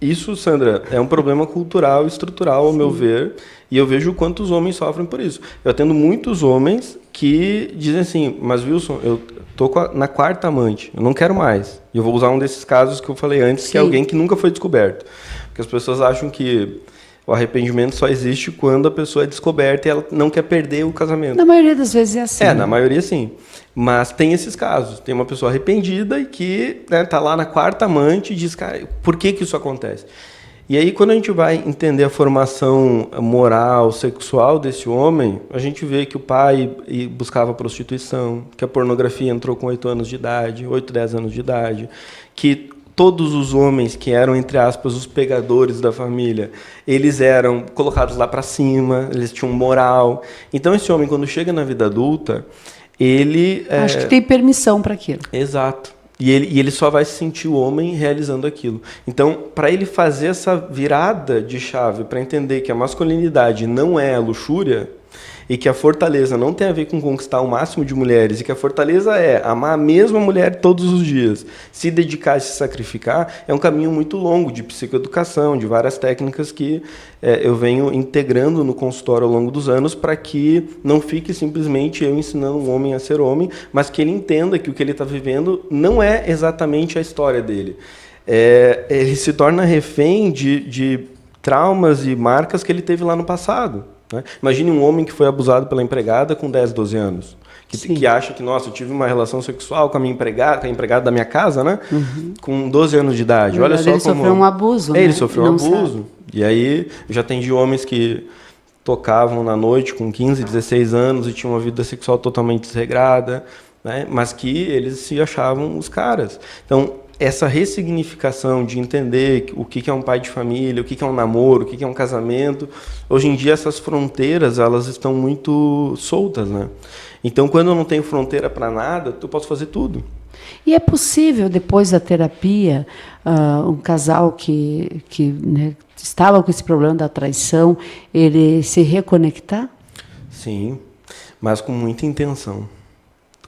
Isso, Sandra, é um problema cultural, estrutural, ao meu ver, e eu vejo quantos homens sofrem por isso. Eu atendo muitos homens que dizem assim, mas Wilson, eu tô na quarta amante, eu não quero mais. E eu vou usar um desses casos que eu falei antes, que é alguém que nunca foi descoberto. Porque as pessoas acham que o arrependimento só existe quando a pessoa é descoberta e ela não quer perder o casamento. Na maioria das vezes é assim. Na maioria sim. Mas tem esses casos. Tem uma pessoa arrependida e que tá lá na quarta amante e diz, cara, por que isso acontece? E aí, quando a gente vai entender a formação moral, sexual desse homem, a gente vê que o pai buscava prostituição, que a pornografia entrou com 8 anos de idade, 8, 10 anos de idade, que todos os homens que eram, entre aspas, os pegadores da família, eles eram colocados lá para cima, eles tinham moral. Então, esse homem, quando chega na vida adulta, ele... Acho que tem permissão para aquilo. Exato. E ele só vai se sentir o homem realizando aquilo. Então, para ele fazer essa virada de chave, para entender que a masculinidade não é a luxúria, e que a fortaleza não tem a ver com conquistar o máximo de mulheres, e que a fortaleza é amar a mesma mulher todos os dias, se dedicar e se sacrificar, é um caminho muito longo de psicoeducação, de várias técnicas que eu venho integrando no consultório ao longo dos anos para que não fique simplesmente eu ensinando um homem a ser homem, mas que ele entenda que o que ele está vivendo não é exatamente a história dele. Ele se torna refém de traumas e marcas que ele teve lá no passado. Né? Imagine um homem que foi abusado pela empregada com 10, 12 anos, que acha que, nossa, eu tive uma relação sexual com a empregada da minha casa, né? Com 12 anos de idade. Olha só ele sofreu um abuso. Ele sofreu um abuso. Sabe. E aí, eu já atendi homens que tocavam na noite com 15, 16 anos e tinham uma vida sexual totalmente desregrada, né? Mas que eles se achavam os caras. Então, essa ressignificação de entender o que é um pai de família, o que é um namoro, o que é um casamento, hoje em dia essas fronteiras elas estão muito soltas, né? Então, quando eu não tenho fronteira para nada, eu posso fazer tudo. E é possível, depois da terapia, um casal que né, estava com esse problema da traição, ele se reconectar? Sim, mas com muita intenção.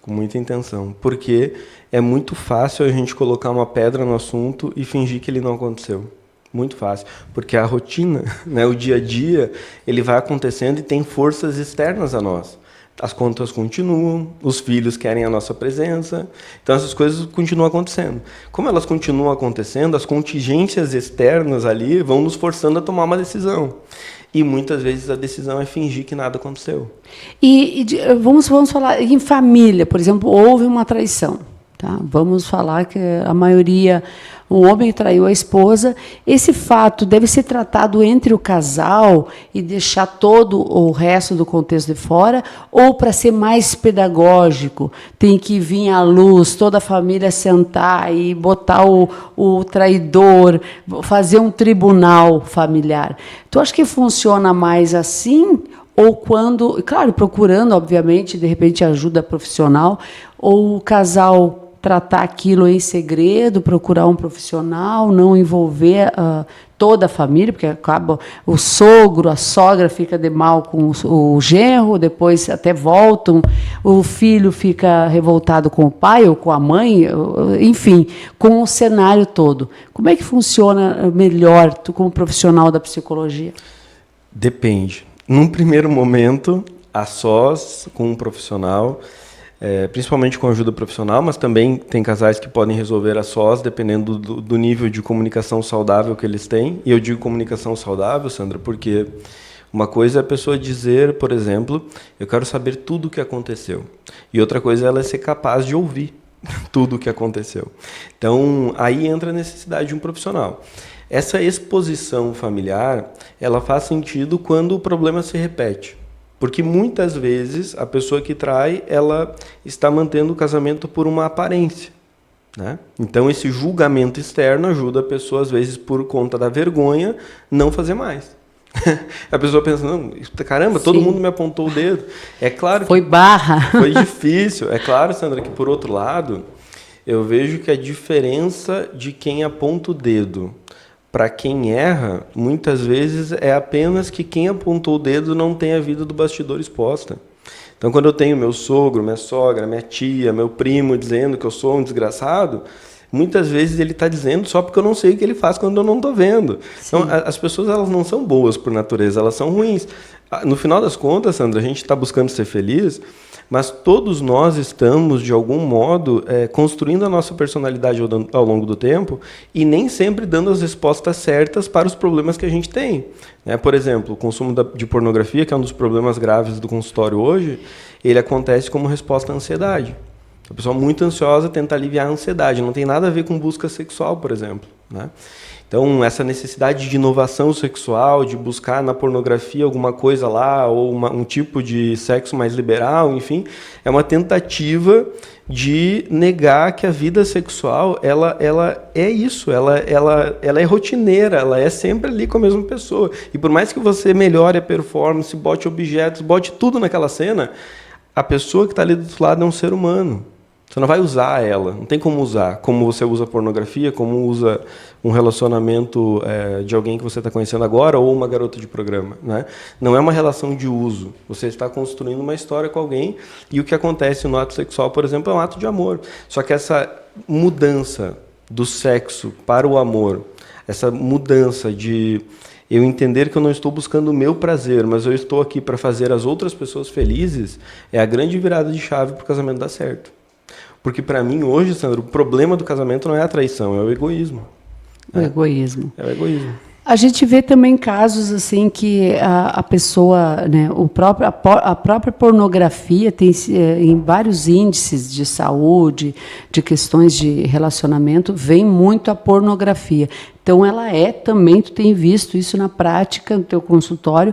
Com muita intenção. Porque é muito fácil a gente colocar uma pedra no assunto e fingir que ele não aconteceu. Muito fácil. Porque a rotina, né, o dia a dia, ele vai acontecendo e tem forças externas a nós. As contas continuam, os filhos querem a nossa presença, então essas coisas continuam acontecendo. Como elas continuam acontecendo, as contingências externas ali vão nos forçando a tomar uma decisão. E muitas vezes a decisão é fingir que nada aconteceu. Vamos falar em família, por exemplo, houve uma traição. Tá? Vamos falar que a maioria, um homem traiu a esposa. Esse fato deve ser tratado entre o casal e deixar todo o resto do contexto de fora? Ou, para ser mais pedagógico, tem que vir à luz, toda a família sentar e botar o traidor, fazer um tribunal familiar? Tu acha que funciona mais assim? Ou quando, claro, procurando, obviamente, de repente, ajuda profissional, ou o casal tratar aquilo em segredo, procurar um profissional, não envolver toda a família, porque acaba o sogro, a sogra fica de mal com o genro, depois até voltam, o filho fica revoltado com o pai ou com a mãe, enfim, com o cenário todo. Como é que funciona melhor, tu como profissional da psicologia? Depende. Num primeiro momento, a sós, com um profissional, principalmente com ajuda profissional, mas também tem casais que podem resolver a sós, dependendo do nível de comunicação saudável que eles têm. E eu digo comunicação saudável, Sandra, porque uma coisa é a pessoa dizer, por exemplo, eu quero saber tudo o que aconteceu. E outra coisa é ela ser capaz de ouvir tudo o que aconteceu. Então, aí entra a necessidade de um profissional. Essa exposição familiar, ela faz sentido quando o problema se repete. Porque muitas vezes a pessoa que trai, ela está mantendo o casamento por uma aparência, né? Então esse julgamento externo ajuda a pessoa, às vezes, por conta da vergonha, não fazer mais. A pessoa pensa, não, caramba, Sim. Todo mundo me apontou o dedo. É claro que foi barra. Foi difícil. É claro, Sandra, que por outro lado, eu vejo que a diferença de quem aponta o dedo para quem erra, muitas vezes é apenas que quem apontou o dedo não tem a vida do bastidor exposta. Então, quando eu tenho meu sogro, minha sogra, minha tia, meu primo dizendo que eu sou um desgraçado, muitas vezes ele está dizendo só porque eu não sei o que ele faz quando eu não estou vendo. Sim. Então, as pessoas elas não são boas por natureza, elas são ruins. No final das contas, Sandra, a gente está buscando ser feliz, mas todos nós estamos, de algum modo, construindo a nossa personalidade ao longo do tempo e nem sempre dando as respostas certas para os problemas que a gente tem. Por exemplo, o consumo de pornografia, que é um dos problemas graves do consultório hoje, ele acontece como resposta à ansiedade. A pessoa muito ansiosa tenta aliviar a ansiedade. Não tem nada a ver com busca sexual, por exemplo, né? Então, essa necessidade de inovação sexual, de buscar na pornografia alguma coisa lá, ou um tipo de sexo mais liberal, enfim, é uma tentativa de negar que a vida sexual ela é isso, ela é rotineira, ela é sempre ali com a mesma pessoa. E por mais que você melhore a performance, bote objetos, bote tudo naquela cena, a pessoa que está ali do outro lado é um ser humano. Você não vai usar ela, não tem como usar, como você usa pornografia, como usa um relacionamento de alguém que você está conhecendo agora ou uma garota de programa, né? Não é uma relação de uso, você está construindo uma história com alguém e o que acontece no ato sexual, por exemplo, é um ato de amor. Só que essa mudança do sexo para o amor, essa mudança de eu entender que eu não estou buscando o meu prazer, mas eu estou aqui para fazer as outras pessoas felizes, é a grande virada de chave para o casamento dar certo. Porque, para mim, hoje, Sandra, o problema do casamento não é a traição, é o egoísmo. O egoísmo. É o egoísmo. A gente vê também casos assim que a pessoa, né, a própria pornografia tem em vários índices de saúde, de questões de relacionamento, vem muito a pornografia. Então, ela também, tu tem visto isso na prática, no teu consultório,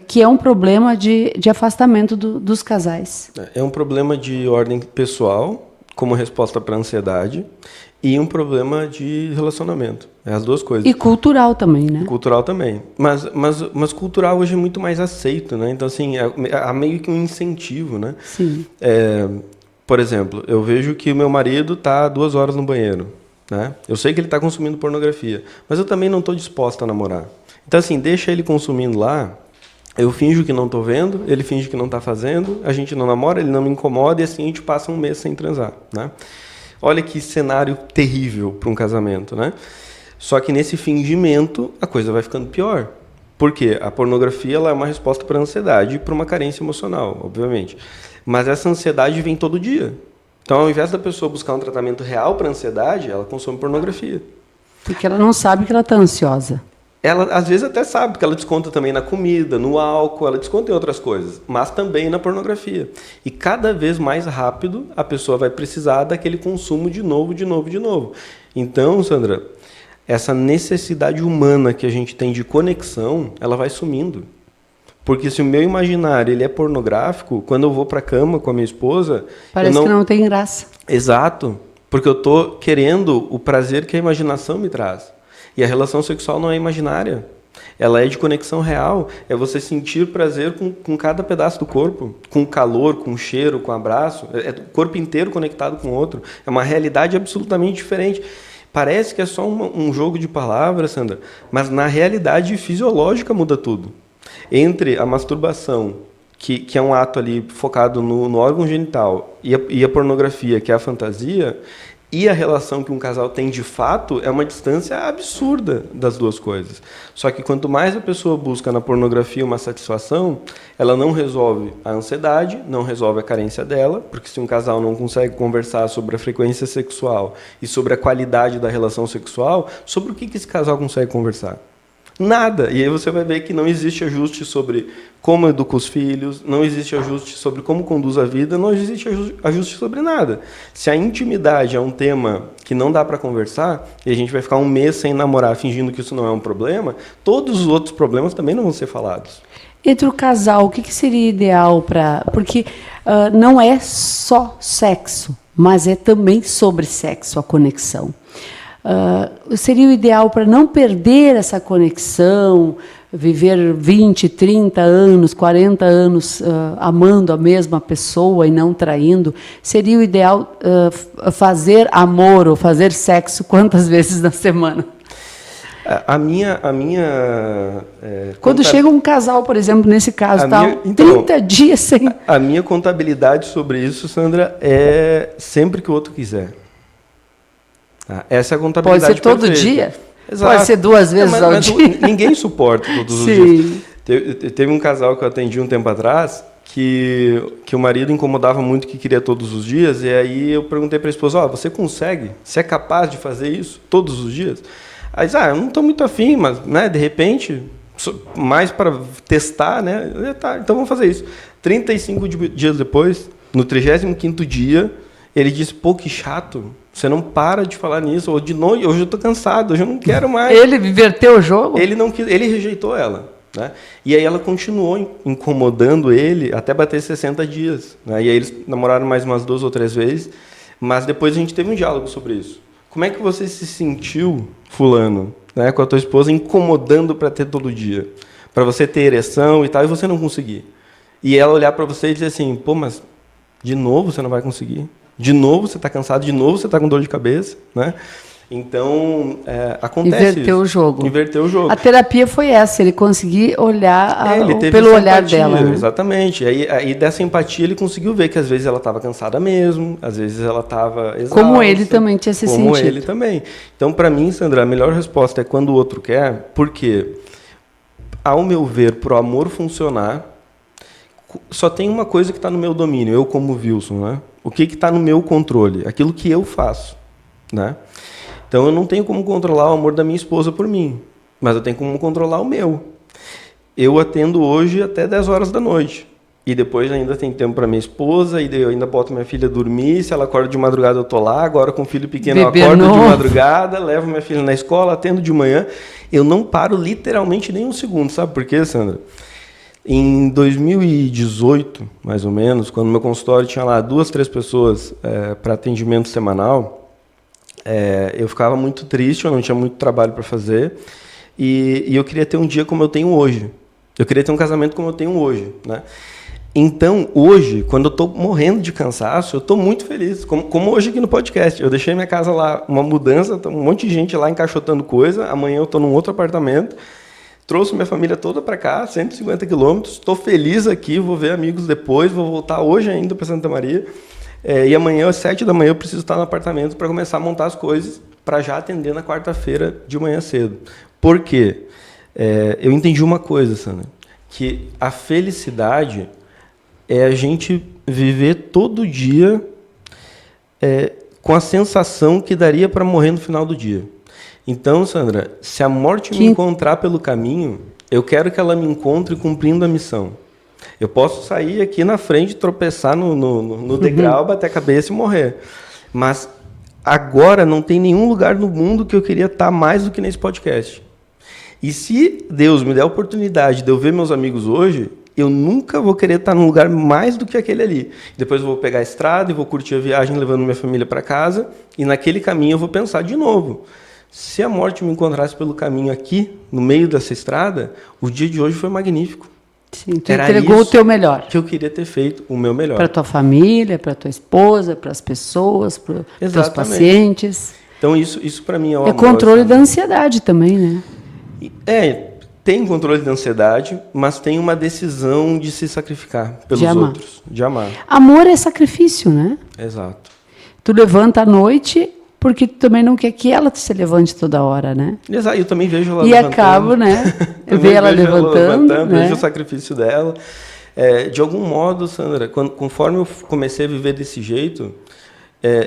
que é um problema de afastamento dos casais. É um problema de ordem pessoal, como resposta para a ansiedade, e um problema de relacionamento. É as duas coisas. E cultural também, né? Cultural também. Mas cultural hoje é muito mais aceito, né? Então, assim, há meio que um incentivo, né? Sim. Por exemplo, eu vejo que o meu marido está 2 horas no banheiro, né? Eu sei que ele está consumindo pornografia, mas eu também não estou disposta a namorar. Então, assim, deixa ele consumindo lá. Eu finjo que não estou vendo, ele finge que não está fazendo, a gente não namora, ele não me incomoda e assim a gente passa um mês sem transar, né? Olha que cenário terrível para um casamento, né? Só que nesse fingimento a coisa vai ficando pior. Por quê? A pornografia ela é uma resposta para a ansiedade e para uma carência emocional, obviamente. Mas essa ansiedade vem todo dia. Então, ao invés da pessoa buscar um tratamento real para a ansiedade, ela consome pornografia. Porque ela não sabe que ela está ansiosa. Ela, às vezes, até sabe, porque ela desconta também na comida, no álcool, ela desconta em outras coisas, mas também na pornografia. E cada vez mais rápido a pessoa vai precisar daquele consumo de novo. Então, Sandra, essa necessidade humana que a gente tem de conexão, ela vai sumindo. Porque se o meu imaginário ele é pornográfico, quando eu vou para a cama com a minha esposa... Parece que não tem graça. Exato, porque eu estou querendo o prazer que a imaginação me traz. E a relação sexual não é imaginária. Ela é de conexão real. É você sentir prazer com cada pedaço do corpo. Com o calor, com o cheiro, com o abraço. É o corpo inteiro conectado com o outro. É uma realidade absolutamente diferente. Parece que é só um jogo de palavras, Sandra. Mas na realidade fisiológica muda tudo. Entre a masturbação, que é um ato ali focado no órgão genital, e a pornografia, que é a fantasia... E a relação que um casal tem de fato é uma distância absurda das duas coisas. Só que quanto mais a pessoa busca na pornografia uma satisfação, ela não resolve a ansiedade, não resolve a carência dela, porque se um casal não consegue conversar sobre a frequência sexual e sobre a qualidade da relação sexual, sobre o que esse casal consegue conversar? Nada. E aí você vai ver que não existe ajuste sobre como educa os filhos, não existe ajuste sobre como conduz a vida, não existe ajuste sobre nada. Se a intimidade é um tema que não dá para conversar, e a gente vai ficar um mês sem namorar fingindo que isso não é um problema, todos os outros problemas também não vão ser falados. Entre o casal, o que seria ideal para... Porque não é só sexo, mas é também sobre sexo a conexão. Seria o ideal para não perder essa conexão, viver 20, 30 anos, 40 anos amando a mesma pessoa e não traindo, seria o ideal fazer amor ou fazer sexo quantas vezes na semana? Quando chega um casal, por exemplo, nesse caso, tá 30 dias sem... A minha contabilidade sobre isso, Sandra, é sempre que o outro quiser. Essa é a contabilidade Pode ser todo perfeita. dia? Exato. Pode ser 2 vezes ao dia? Ninguém suporta todos os dias. Teve um casal que eu atendi um tempo atrás que o marido incomodava muito, que queria todos os dias, e aí eu perguntei para a esposa, você consegue? Você é capaz de fazer isso todos os dias? Aí diz, eu não estou muito afim, mas né, de repente, mais para testar, né? Tá, então vamos fazer isso. 35 dias depois, no 35º dia, ele disse, pô, que chato, você não para de falar nisso, ou de noite, hoje eu estou cansado, hoje eu não quero mais. Ele inverteu o jogo? Ele não quis, ele rejeitou ela. Né? E aí ela continuou incomodando ele até bater 60 dias. Né? E aí eles namoraram mais umas 2 ou 3 vezes, mas depois a gente teve um diálogo sobre isso. Como é que você se sentiu, fulano, né, com a tua esposa incomodando para ter todo dia? Para você ter ereção e tal, e você não conseguir. E ela olhar para você e dizer assim, pô, mas de novo você não vai conseguir? De novo você está cansado? De novo você está com dor de cabeça? Né? Então, acontece Inverteu isso. o jogo. Inverteu o jogo. A terapia foi essa, ele conseguir olhar ele pelo olhar empatia, dela. Né? Exatamente. Aí dessa empatia ele conseguiu ver que às vezes ela estava cansada mesmo, às vezes ela estava exausta. Como ele também tinha se sentido. Como ele também. Então, para mim, Sandra, a melhor resposta é quando o outro quer, porque, ao meu ver, para o amor funcionar, só tem uma coisa que está no meu domínio, eu como Wilson, né? O que está no meu controle? Aquilo que eu faço, né? Então, eu não tenho como controlar o amor da minha esposa por mim, mas eu tenho como controlar o meu. Eu atendo hoje até 10 horas da noite. E depois ainda tem tempo para minha esposa, e eu ainda boto minha filha dormir. Se ela acorda de madrugada, eu estou lá. Agora, com o filho pequeno, eu acordo de madrugada, levo minha filha na escola, atendo de manhã. Eu não paro literalmente nem um segundo. Sabe por quê, Sandra? Em 2018, mais ou menos, quando meu consultório tinha lá 2, 3 pessoas para atendimento semanal, eu ficava muito triste, eu não tinha muito trabalho para fazer, e eu queria ter um dia como eu tenho hoje. Eu queria ter um casamento como eu tenho hoje. Né? Então, hoje, quando eu estou morrendo de cansaço, eu estou muito feliz, como hoje aqui no podcast. Eu deixei minha casa lá, uma mudança, um monte de gente lá encaixotando coisa, amanhã eu estou num outro apartamento, trouxe minha família toda para cá, 150 quilômetros, estou feliz aqui, vou ver amigos depois, vou voltar hoje ainda para Santa Maria. E amanhã, às 7 da manhã, eu preciso estar no apartamento para começar a montar as coisas para já atender na quarta-feira de manhã cedo. Por quê? Eu entendi uma coisa, Sandra, que a felicidade é a gente viver todo dia com a sensação que daria para morrer no final do dia. Então, Sandra, se a morte me encontrar pelo caminho, eu quero que ela me encontre cumprindo a missão. Eu posso sair aqui na frente, tropeçar no degrau, bater a cabeça e morrer. Mas agora não tem nenhum lugar no mundo que eu queria estar mais do que nesse podcast. E se Deus me der a oportunidade de eu ver meus amigos hoje, eu nunca vou querer estar num lugar mais do que aquele ali. Depois eu vou pegar a estrada e vou curtir a viagem levando minha família para casa, e naquele caminho eu vou pensar de novo. Se a morte me encontrasse pelo caminho aqui, no meio dessa estrada, o dia de hoje foi magnífico. Sim, tu entregou o teu melhor. Que eu queria ter feito o meu melhor. Para tua família, para tua esposa, para as pessoas, para os teus pacientes. Então isso para mim é o amor. Controle da ansiedade também, né? Tem controle da ansiedade, mas tem uma decisão de se sacrificar pelos outros, de amar. Amor é sacrifício, né? Exato. Tu levanta à noite porque tu também não quer que ela se levante toda hora, né? Exato, eu também vejo ela levantando. E acabo, né? Ver ela levantando, né? Vejo o sacrifício dela. De algum modo, Sandra, conforme eu comecei a viver desse jeito,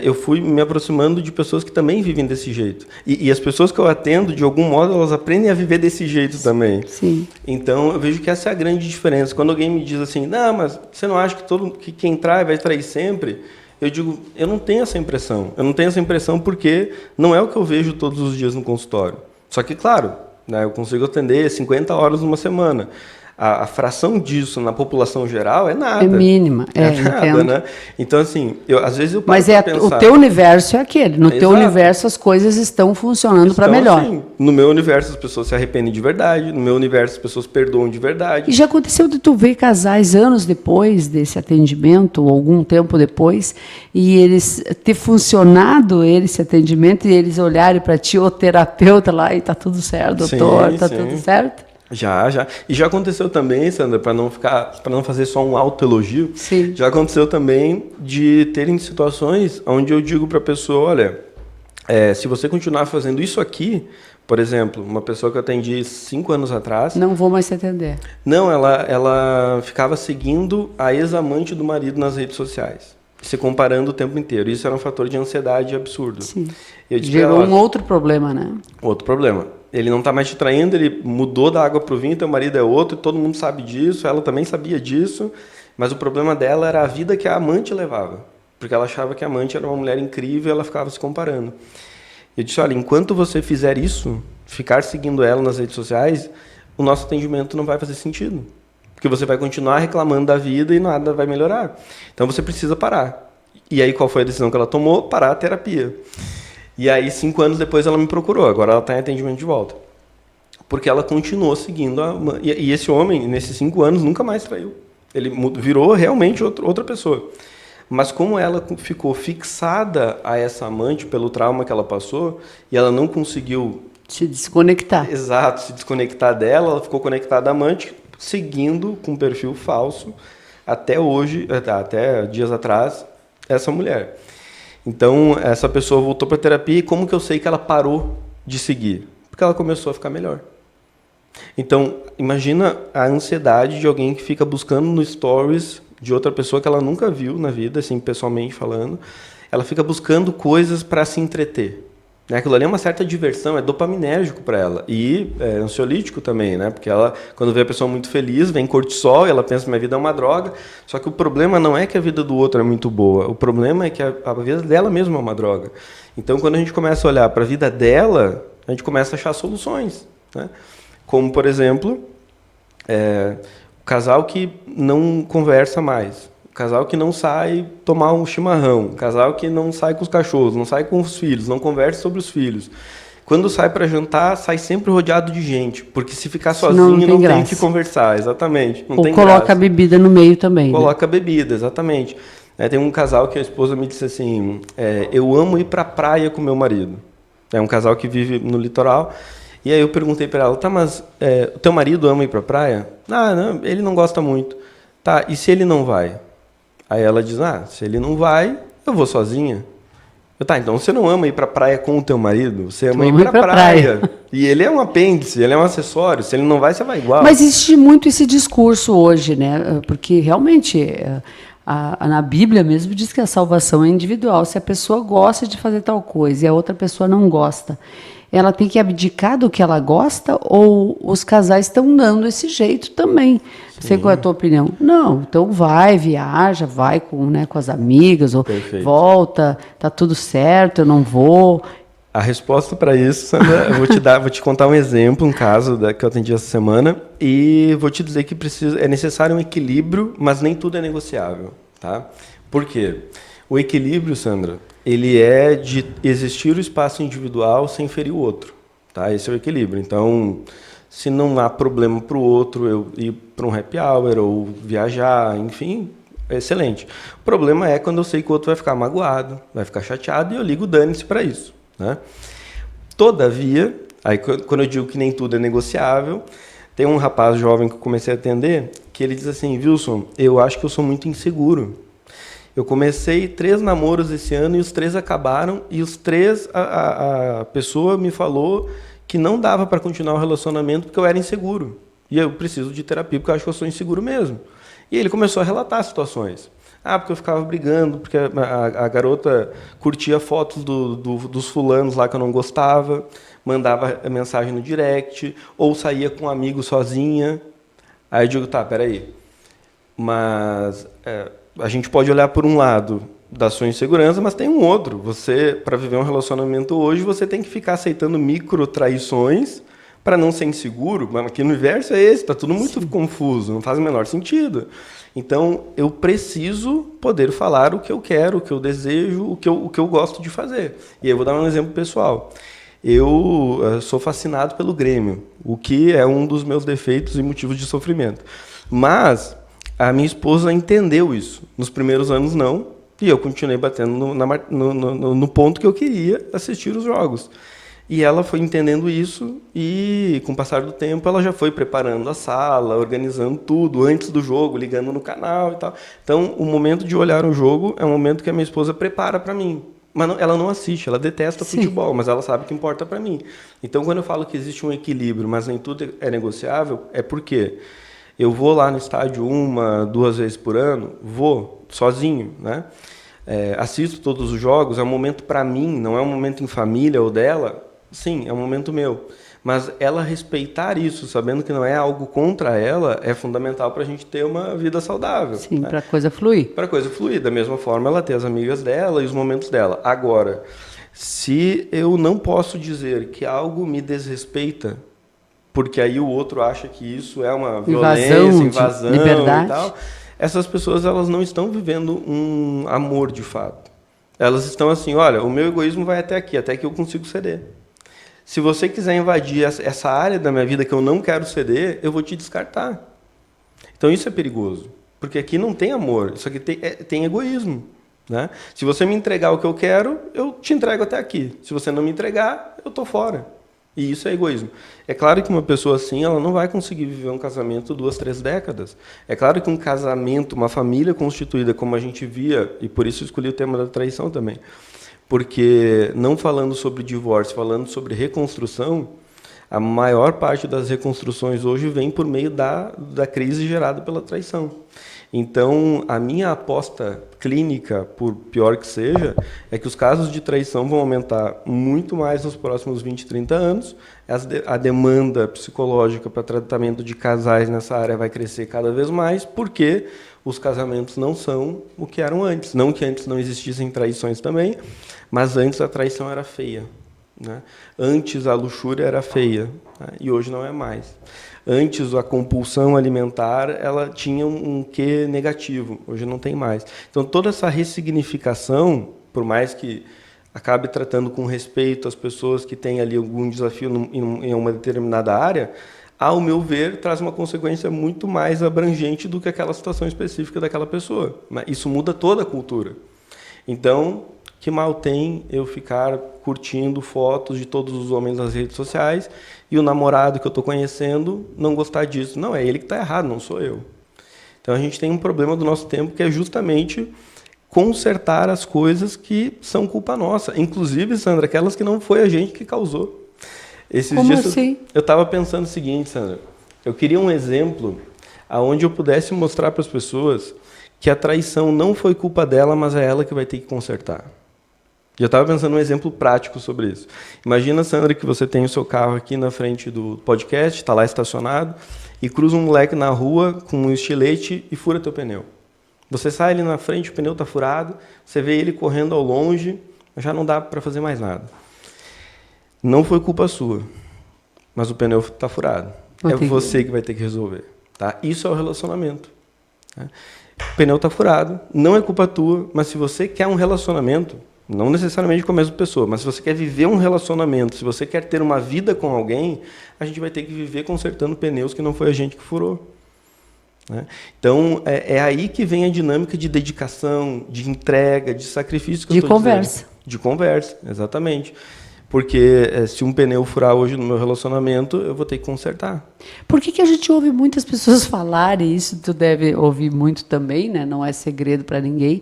eu fui me aproximando de pessoas que também vivem desse jeito. E as pessoas que eu atendo, de algum modo, elas aprendem a viver desse jeito também. Sim. Então, eu vejo que essa é a grande diferença. Quando alguém me diz assim, não, mas você não acha que quem trai vai trair sempre? Eu digo, eu não tenho essa impressão. Eu não tenho essa impressão porque não é o que eu vejo todos os dias no consultório. Só que, claro, né, eu consigo atender 50 horas numa semana. a fração disso na população geral é nada. É mínima, nada, entendo. né? Então, assim, às vezes eu paro Mas pra pensar... o teu universo é aquele. No teu Exato. universo as coisas estão funcionando para Então, melhor. assim, no meu universo as pessoas se arrependem de verdade, no meu universo as pessoas perdoam de verdade. E já aconteceu de tu ver casais anos depois desse atendimento, ou algum tempo depois, e eles ter funcionado esse atendimento e eles olharem para ti, o terapeuta lá, e tá tudo certo, doutor, Sim, tá sim. tudo certo? Já. E já aconteceu também, Sandra, para não fazer só um autoelogio, Sim. já aconteceu também de terem situações onde eu digo para a pessoa, olha, se você continuar fazendo isso aqui, por exemplo, uma pessoa que eu atendi 5 anos atrás... Não vou mais te atender. Não, ela ficava seguindo a ex-amante do marido nas redes sociais, se comparando o tempo inteiro. Isso era um fator de ansiedade absurdo. Sim. Eu disse Gerou pra ela, um outro problema, né? outro problema. Ele não está mais te traindo, ele mudou da água para o vinho, teu marido é outro, todo mundo sabe disso, ela também sabia disso, mas o problema dela era a vida que a amante levava, porque ela achava que a amante era uma mulher incrível e ela ficava se comparando. Eu disse, olha, enquanto você fizer isso, ficar seguindo ela nas redes sociais, o nosso atendimento não vai fazer sentido, porque você vai continuar reclamando da vida e nada vai melhorar. Então você precisa parar. E aí qual foi a decisão que ela tomou? Parar a terapia. E aí, 5 anos depois, ela me procurou. Agora ela está em atendimento de volta. Porque ela continuou seguindo a... E esse homem, nesses 5 anos, nunca mais traiu. Ele virou realmente outra pessoa. Mas como ela ficou fixada a essa amante pelo trauma que ela passou, e ela não conseguiu... Se desconectar. Exato, se desconectar dela, ela ficou conectada à amante, seguindo com um perfil falso, até hoje, até dias atrás, essa mulher. Então, essa pessoa voltou para a terapia e como que eu sei que ela parou de seguir? Porque ela começou a ficar melhor. Então, imagina a ansiedade de alguém que fica buscando no stories de outra pessoa que ela nunca viu na vida, assim, pessoalmente falando. Ela fica buscando coisas para se entreter. Né? Aquilo ali é uma certa diversão, é dopaminérgico para ela. E é ansiolítico também, né? Porque ela, quando vê a pessoa muito feliz, vem cortisol e ela pensa que minha vida é uma droga. Só que o problema não é que a vida do outro é muito boa. O problema é que a vida dela mesma é uma droga. Então, quando a gente começa a olhar para a vida dela, a gente começa a achar soluções. Né? Como, por exemplo, o casal que não conversa mais. O casal que não sai tomar um chimarrão, o casal que não sai com os cachorros, não sai com os filhos, não conversa sobre os filhos. Quando sai para jantar, sai sempre rodeado de gente, porque se ficar sozinho não tem o que conversar, exatamente. Não Ou tem coloca graça. a bebida no meio também. Coloca a bebida, exatamente. Tem um casal que a esposa me disse assim, eu amo ir para a praia com meu marido. É um casal que vive no litoral. E aí eu perguntei para ela, tá, mas o teu marido ama ir para a praia? Ah, não, ele não gosta muito. Tá, e se ele não vai? Aí ela diz, se ele não vai, eu vou sozinha. Tá, então você não ama ir pra praia com o teu marido? Você ama ir pra praia. E ele é um apêndice, ele é um acessório. Se ele não vai, você vai igual. Mas existe muito esse discurso hoje, né? Porque realmente, na Bíblia mesmo diz que a salvação é individual. Se a pessoa gosta de fazer tal coisa e a outra pessoa não gosta, ela tem que abdicar do que ela gosta ou os casais estão dando esse jeito também? Não sei qual é a tua opinião. Não, então viaja, vai com as amigas, ou Perfeito. Volta, tá tudo certo, eu não vou. A resposta para isso, Sandra, eu vou te contar um exemplo, um caso que eu atendi essa semana, e vou te dizer que é necessário um equilíbrio, mas nem tudo é negociável. Tá? Por quê? O equilíbrio, Sandra, ele é de existir o espaço individual sem ferir o outro. Tá? Esse é o equilíbrio. Então, se não há problema para o outro eu ir para um happy hour ou viajar, enfim, é excelente. O problema é quando eu sei que o outro vai ficar magoado, vai ficar chateado e eu ligo dane-se para isso. Né? Todavia, aí quando eu digo que nem tudo é negociável, tem um rapaz jovem que eu comecei a atender que ele diz assim, Wilson, eu acho que eu sou muito inseguro. Eu comecei 3 namoros esse ano e os 3 acabaram e os 3 a pessoa me falou que não dava para continuar o relacionamento porque eu era inseguro. E eu preciso de terapia porque eu acho que eu sou inseguro mesmo. E ele começou a relatar situações. Porque eu ficava brigando, porque a garota curtia fotos dos fulanos lá que eu não gostava, mandava mensagem no direct, ou saía com um amigo sozinha. Aí eu digo, tá, peraí. Mas a gente pode olhar por um lado da sua insegurança, mas tem um outro. Você, para viver um relacionamento hoje, você tem que ficar aceitando micro traições para não ser inseguro, mas aqui no universo é esse, está tudo muito confuso, não faz o menor sentido. Então, eu preciso poder falar o que eu quero, o que eu desejo, o que eu gosto de fazer. E aí eu vou dar um exemplo pessoal. Eu sou fascinado pelo Grêmio, o que é um dos meus defeitos e motivos de sofrimento. Mas a minha esposa entendeu isso. Nos primeiros anos, não. E eu continuei batendo no ponto que eu queria assistir os jogos. E ela foi entendendo isso e, com o passar do tempo, ela já foi preparando a sala, organizando tudo antes do jogo, ligando no canal e tal. Então, o momento de olhar um jogo é um momento que a minha esposa prepara para mim. Mas não, ela não assiste, ela detesta futebol, mas ela sabe que importa para mim. Então, quando eu falo que existe um equilíbrio, mas nem tudo é negociável, é porque eu vou lá no estádio 1, 2 vezes por ano, vou sozinho, né? Assisto todos os jogos, é um momento para mim, não é um momento em família ou dela. Sim, é um momento meu. Mas ela respeitar isso, sabendo que não é algo contra ela, é fundamental para a gente ter uma vida saudável. Sim, né? para a coisa fluir. Para a coisa fluir. Da mesma forma, ela ter as amigas dela e os momentos dela. Agora, se eu não posso dizer que algo me desrespeita, porque aí o outro acha que isso é uma violência, invasão liberdade. E tal, essas pessoas elas não estão vivendo um amor de fato. Elas estão assim, olha, o meu egoísmo vai até que eu consigo ceder. Se você quiser invadir essa área da minha vida que eu não quero ceder, eu vou te descartar. Então isso é perigoso, porque aqui não tem amor, isso aqui tem egoísmo. Né? Se você me entregar o que eu quero, eu te entrego até aqui. Se você não me entregar, eu estou fora. E isso é egoísmo. É claro que uma pessoa assim, ela não vai conseguir viver um casamento 2, 3 décadas. É claro que um casamento, uma família constituída como a gente via, e por isso eu escolhi o tema da traição também, porque não falando sobre divórcio, falando sobre reconstrução, a maior parte das reconstruções hoje vem por meio da crise gerada pela traição. Então, a minha aposta clínica, por pior que seja, é que os casos de traição vão aumentar muito mais nos próximos 20, 30 anos. A demanda psicológica para tratamento de casais nessa área vai crescer cada vez mais, porque os casamentos não são o que eram antes. Não que antes não existissem traições também, mas antes a traição era feia. Né? Antes a luxúria era feia, né? E hoje não é mais. Antes a compulsão alimentar ela tinha um quê negativo, hoje não tem mais. Então toda essa ressignificação, por mais que acabe tratando com respeito as pessoas que têm ali algum desafio em uma determinada área, ao meu ver, traz uma consequência muito mais abrangente do que aquela situação específica daquela pessoa. Isso muda toda a cultura. Então, que mal tem eu ficar curtindo fotos de todos os homens nas redes sociais e o namorado que eu estou conhecendo não gostar disso? Não, é ele que está errado, não sou eu. Então, a gente tem um problema do nosso tempo que é justamente consertar as coisas que são culpa nossa. Inclusive, Sandra, aquelas que não foi a gente que causou. Como dias assim? Eu estava pensando o seguinte, Sandra. Eu queria um exemplo onde eu pudesse mostrar para as pessoas que a traição não foi culpa dela, mas é ela que vai ter que consertar. Eu estava pensando um exemplo prático sobre isso. Imagina, Sandra, que você tem o seu carro aqui na frente do podcast, está lá estacionado, e cruza um moleque na rua com um estilete e fura teu pneu. Você sai ali na frente, o pneu está furado, você vê ele correndo ao longe, já não dá para fazer mais nada. Não foi culpa sua, mas o pneu está furado. É você que vai ter que resolver. Tá? Isso é o relacionamento. Tá? O pneu está furado, não é culpa tua, mas se você quer um relacionamento, não necessariamente com a mesma pessoa, mas se você quer viver um relacionamento, se você quer ter uma vida com alguém, a gente vai ter que viver consertando pneus que não foi a gente que furou. Né? Então, é aí que vem a dinâmica de dedicação, de entrega, de sacrifício que eu estou dizendo. De conversa. De conversa, exatamente. Porque se um pneu furar hoje no meu relacionamento, eu vou ter que consertar. Por que a gente ouve muitas pessoas falarem, isso tu deve ouvir muito também, né? Não é segredo para ninguém,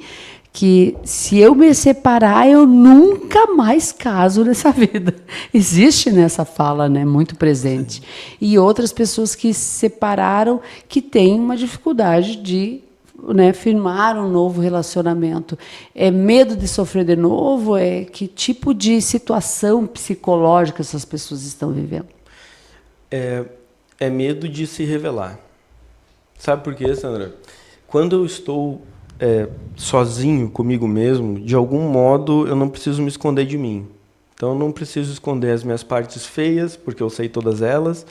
que se eu me separar, eu nunca mais caso nessa vida. Existe nessa fala, né, muito presente. Sim. E outras pessoas que se separaram, que têm uma dificuldade de, né, firmar um novo relacionamento. É medo de sofrer de novo? Que tipo de situação psicológica essas pessoas estão vivendo? É medo de se revelar. Sabe por quê, Sandra? Quando eu estou sozinho comigo mesmo, de algum modo eu não preciso me esconder de mim. Então eu não preciso esconder as minhas partes feias, porque eu sei todas elas,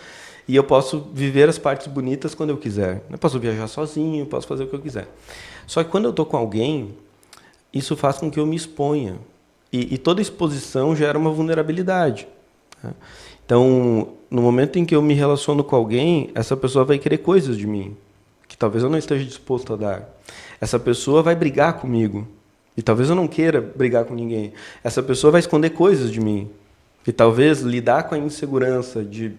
e eu posso viver as partes bonitas quando eu quiser. Eu posso viajar sozinho, posso fazer o que eu quiser. Só que quando eu estou com alguém, isso faz com que eu me exponha. E toda exposição gera uma vulnerabilidade. Né? Então, no momento em que eu me relaciono com alguém, essa pessoa vai querer coisas de mim, que talvez eu não esteja disposto a dar. Essa pessoa vai brigar comigo, e talvez eu não queira brigar com ninguém. Essa pessoa vai esconder coisas de mim, e talvez lidar com a insegurança de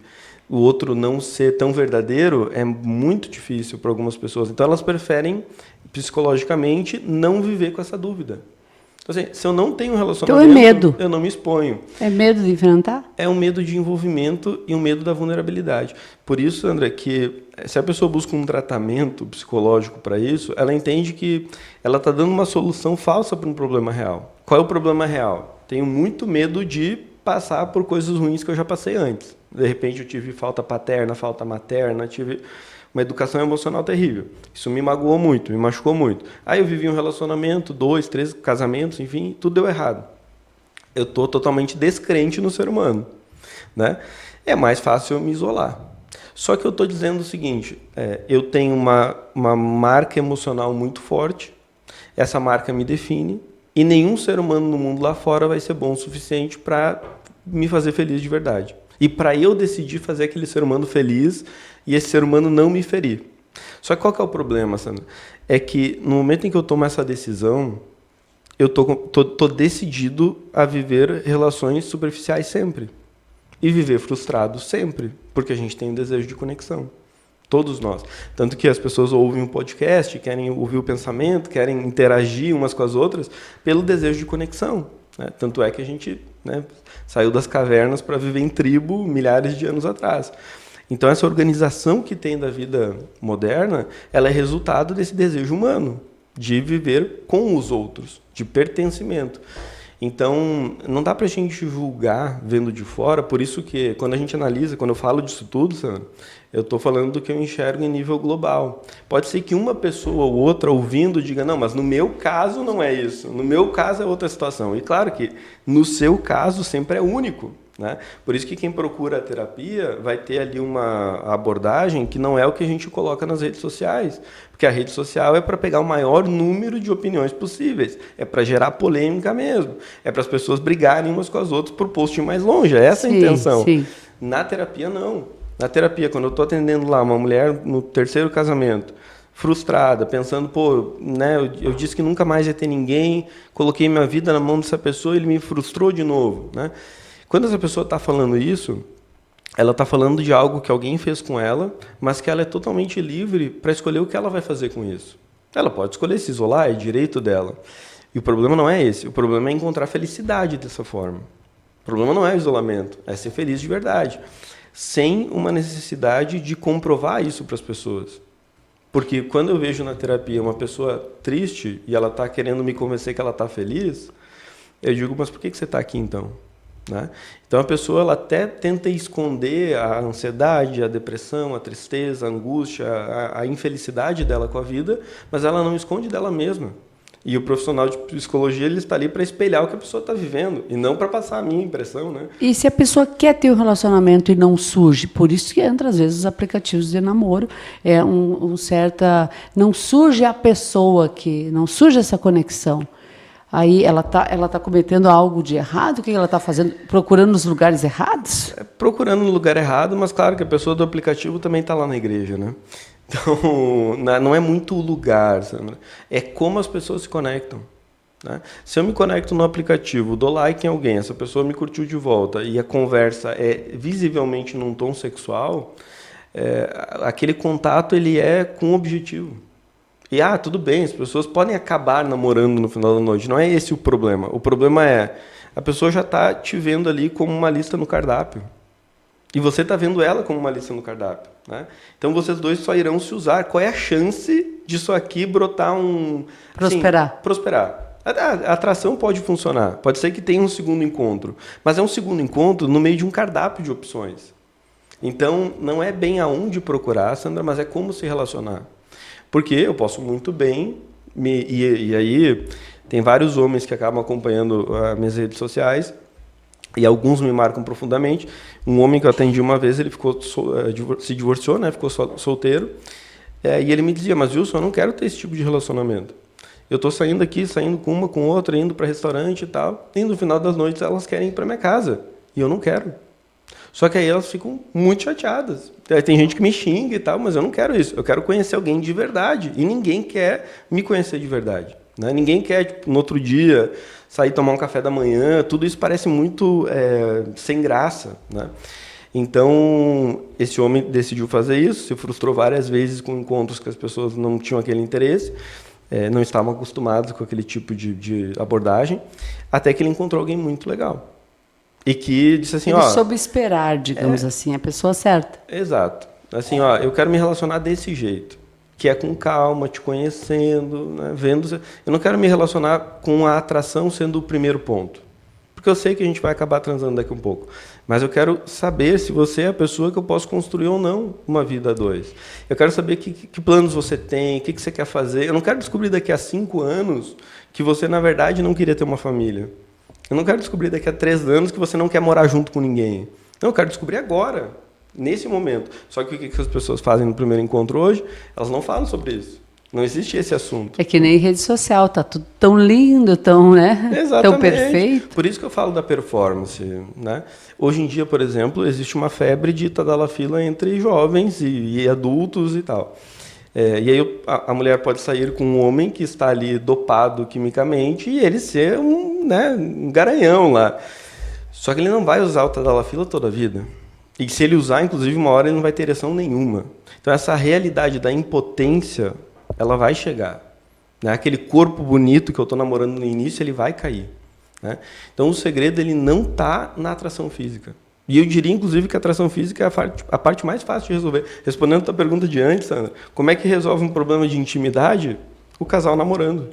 o outro não ser tão verdadeiro é muito difícil para algumas pessoas. Então, elas preferem, psicologicamente, não viver com essa dúvida. Então, assim, se eu não tenho um relacionamento, então é medo. Eu não me exponho. É medo de enfrentar? É um medo de envolvimento e um medo da vulnerabilidade. Por isso, André, que se a pessoa busca um tratamento psicológico para isso, ela entende que ela está dando uma solução falsa para um problema real. Qual é o problema real? Tenho muito medo de passar por coisas ruins que eu já passei antes. De repente eu tive falta paterna, falta materna, tive uma educação emocional terrível. Isso me magoou muito, me machucou muito. Aí eu vivi um relacionamento, 2, 3 casamentos, enfim, tudo deu errado. Eu estou totalmente descrente no ser humano. Né? É mais fácil eu me isolar. Só que eu estou dizendo o seguinte, eu tenho uma marca emocional muito forte, essa marca me define, e nenhum ser humano no mundo lá fora vai ser bom o suficiente para me fazer feliz de verdade. E para eu decidir fazer aquele ser humano feliz e esse ser humano não me ferir. Só que qual que é o problema, Sandra? É que no momento em que eu tomo essa decisão, eu tô decidido a viver relações superficiais sempre. E viver frustrado sempre, porque a gente tem um desejo de conexão. Todos nós. Tanto que as pessoas ouvem um podcast, querem ouvir o pensamento, querem interagir umas com as outras, pelo desejo de conexão. Né? Tanto é que a gente saiu das cavernas para viver em tribo milhares de anos atrás. Então, essa organização que tem da vida moderna, ela é resultado desse desejo humano de viver com os outros, de pertencimento. Então, não dá para a gente julgar vendo de fora, por isso que quando a gente analisa, quando eu falo disso tudo, Sandra, eu estou falando do que eu enxergo em nível global. Pode ser que uma pessoa ou outra ouvindo diga, não, mas no meu caso não é isso, no meu caso é outra situação. E claro que no seu caso sempre é único. Né? Por isso que quem procura a terapia vai ter ali uma abordagem que não é o que a gente coloca nas redes sociais. Porque a rede social é para pegar o maior número de opiniões possíveis. É para gerar polêmica mesmo. É para as pessoas brigarem umas com as outras por post mais longe. É essa a intenção. Sim. Na terapia, não. Na terapia, quando eu estou atendendo lá uma mulher no 3º casamento, frustrada, pensando, eu disse que nunca mais ia ter ninguém, coloquei minha vida na mão dessa pessoa e ele me frustrou de novo, né? Quando essa pessoa está falando isso, ela está falando de algo que alguém fez com ela, mas que ela é totalmente livre para escolher o que ela vai fazer com isso. Ela pode escolher se isolar, é direito dela. E o problema não é esse. O problema é encontrar felicidade dessa forma. O problema não é o isolamento, é ser feliz de verdade. Sem uma necessidade de comprovar isso para as pessoas. Porque quando eu vejo na terapia uma pessoa triste e ela está querendo me convencer que ela está feliz, eu digo, mas por que você está aqui então? Né? Então a pessoa ela até tenta esconder a ansiedade, a depressão, a tristeza, a angústia, a infelicidade dela com a vida, mas ela não esconde dela mesma. E o profissional de psicologia ele está ali para espelhar o que a pessoa está vivendo e não para passar a minha impressão. Né? E se a pessoa quer ter um relacionamento e não surge, por isso que entra às vezes os aplicativos de namoro, não surge a pessoa que não surge essa conexão. Aí ela tá cometendo algo de errado? O que ela está fazendo? Procurando nos lugares errados? Procurando no lugar errado, mas claro que a pessoa do aplicativo também está lá na igreja, né? Então, não é muito o lugar, Sandra. É como as pessoas se conectam. Né? Se eu me conecto no aplicativo, dou like em alguém, essa pessoa me curtiu de volta e a conversa é visivelmente num tom sexual, aquele contato ele é com um objetivo. E, tudo bem, as pessoas podem acabar namorando no final da noite. Não é esse o problema. O problema é, a pessoa já está te vendo ali como uma lista no cardápio. E você está vendo ela como uma lista no cardápio. Né? Então, vocês dois só irão se usar. Qual é a chance disso aqui brotar prosperar. Assim, prosperar. A atração pode funcionar. Pode ser que tenha um segundo encontro. Mas é um segundo encontro no meio de um cardápio de opções. Então, não é bem aonde procurar, Sandra, mas é como se relacionar. Porque eu posso muito bem, e aí tem vários homens que acabam acompanhando as minhas redes sociais, e alguns me marcam profundamente. Um homem que eu atendi uma vez, ele se divorciou, né? Ficou solteiro. E ele me dizia, mas Wilson, eu não quero ter esse tipo de relacionamento. Eu estou saindo aqui, saindo com uma, com outra, indo para restaurante e tal. E no final das noites elas querem ir para minha casa. E eu não quero. Só que aí elas ficam muito chateadas. Tem gente que me xinga e tal, mas eu não quero isso. Eu quero conhecer alguém de verdade. E ninguém quer me conhecer de verdade. Né? Ninguém quer, tipo, no outro dia, sair tomar um café da manhã. Tudo isso parece muito sem graça. Né? Então, esse homem decidiu fazer isso, se frustrou várias vezes com encontros que as pessoas não tinham aquele interesse, não estavam acostumados com aquele tipo de abordagem, até que ele encontrou alguém muito legal. E que disse assim, ele soube esperar, digamos assim, a pessoa certa. Exato. Assim, eu quero me relacionar desse jeito, que é com calma, te conhecendo, né, vendo. Eu não quero me relacionar com a atração sendo o primeiro ponto, porque eu sei que a gente vai acabar transando daqui a um pouco. Mas eu quero saber se você é a pessoa que eu posso construir ou não uma vida a dois. Eu quero saber que planos você tem, o que você quer fazer. Eu não quero descobrir daqui a 5 anos que você, na verdade, não queria ter uma família. Eu não quero descobrir daqui a 3 anos que você não quer morar junto com ninguém. Não, eu quero descobrir agora, nesse momento. Só que o que as pessoas fazem no primeiro encontro hoje? Elas não falam sobre isso. Não existe esse assunto. É que nem rede social, tá tudo tão lindo, tão, né? Exatamente. Tão perfeito. Por isso que eu falo da performance, né? Hoje em dia, por exemplo, existe uma febre de tadalafila entre jovens e adultos e tal. E aí a mulher pode sair com um homem que está ali dopado quimicamente e ele ser um garanhão lá. Só que ele não vai usar o tadalafila toda a vida. E se ele usar, inclusive, uma hora ele não vai ter ereção nenhuma. Então essa realidade da impotência, ela vai chegar. Né? Aquele corpo bonito que eu estou namorando no início, ele vai cair. Né? Então o segredo ele não está na atração física. E eu diria, inclusive, que a atração física é a parte mais fácil de resolver. Respondendo a tua pergunta de antes, Sandra, como é que resolve um problema de intimidade? O casal namorando.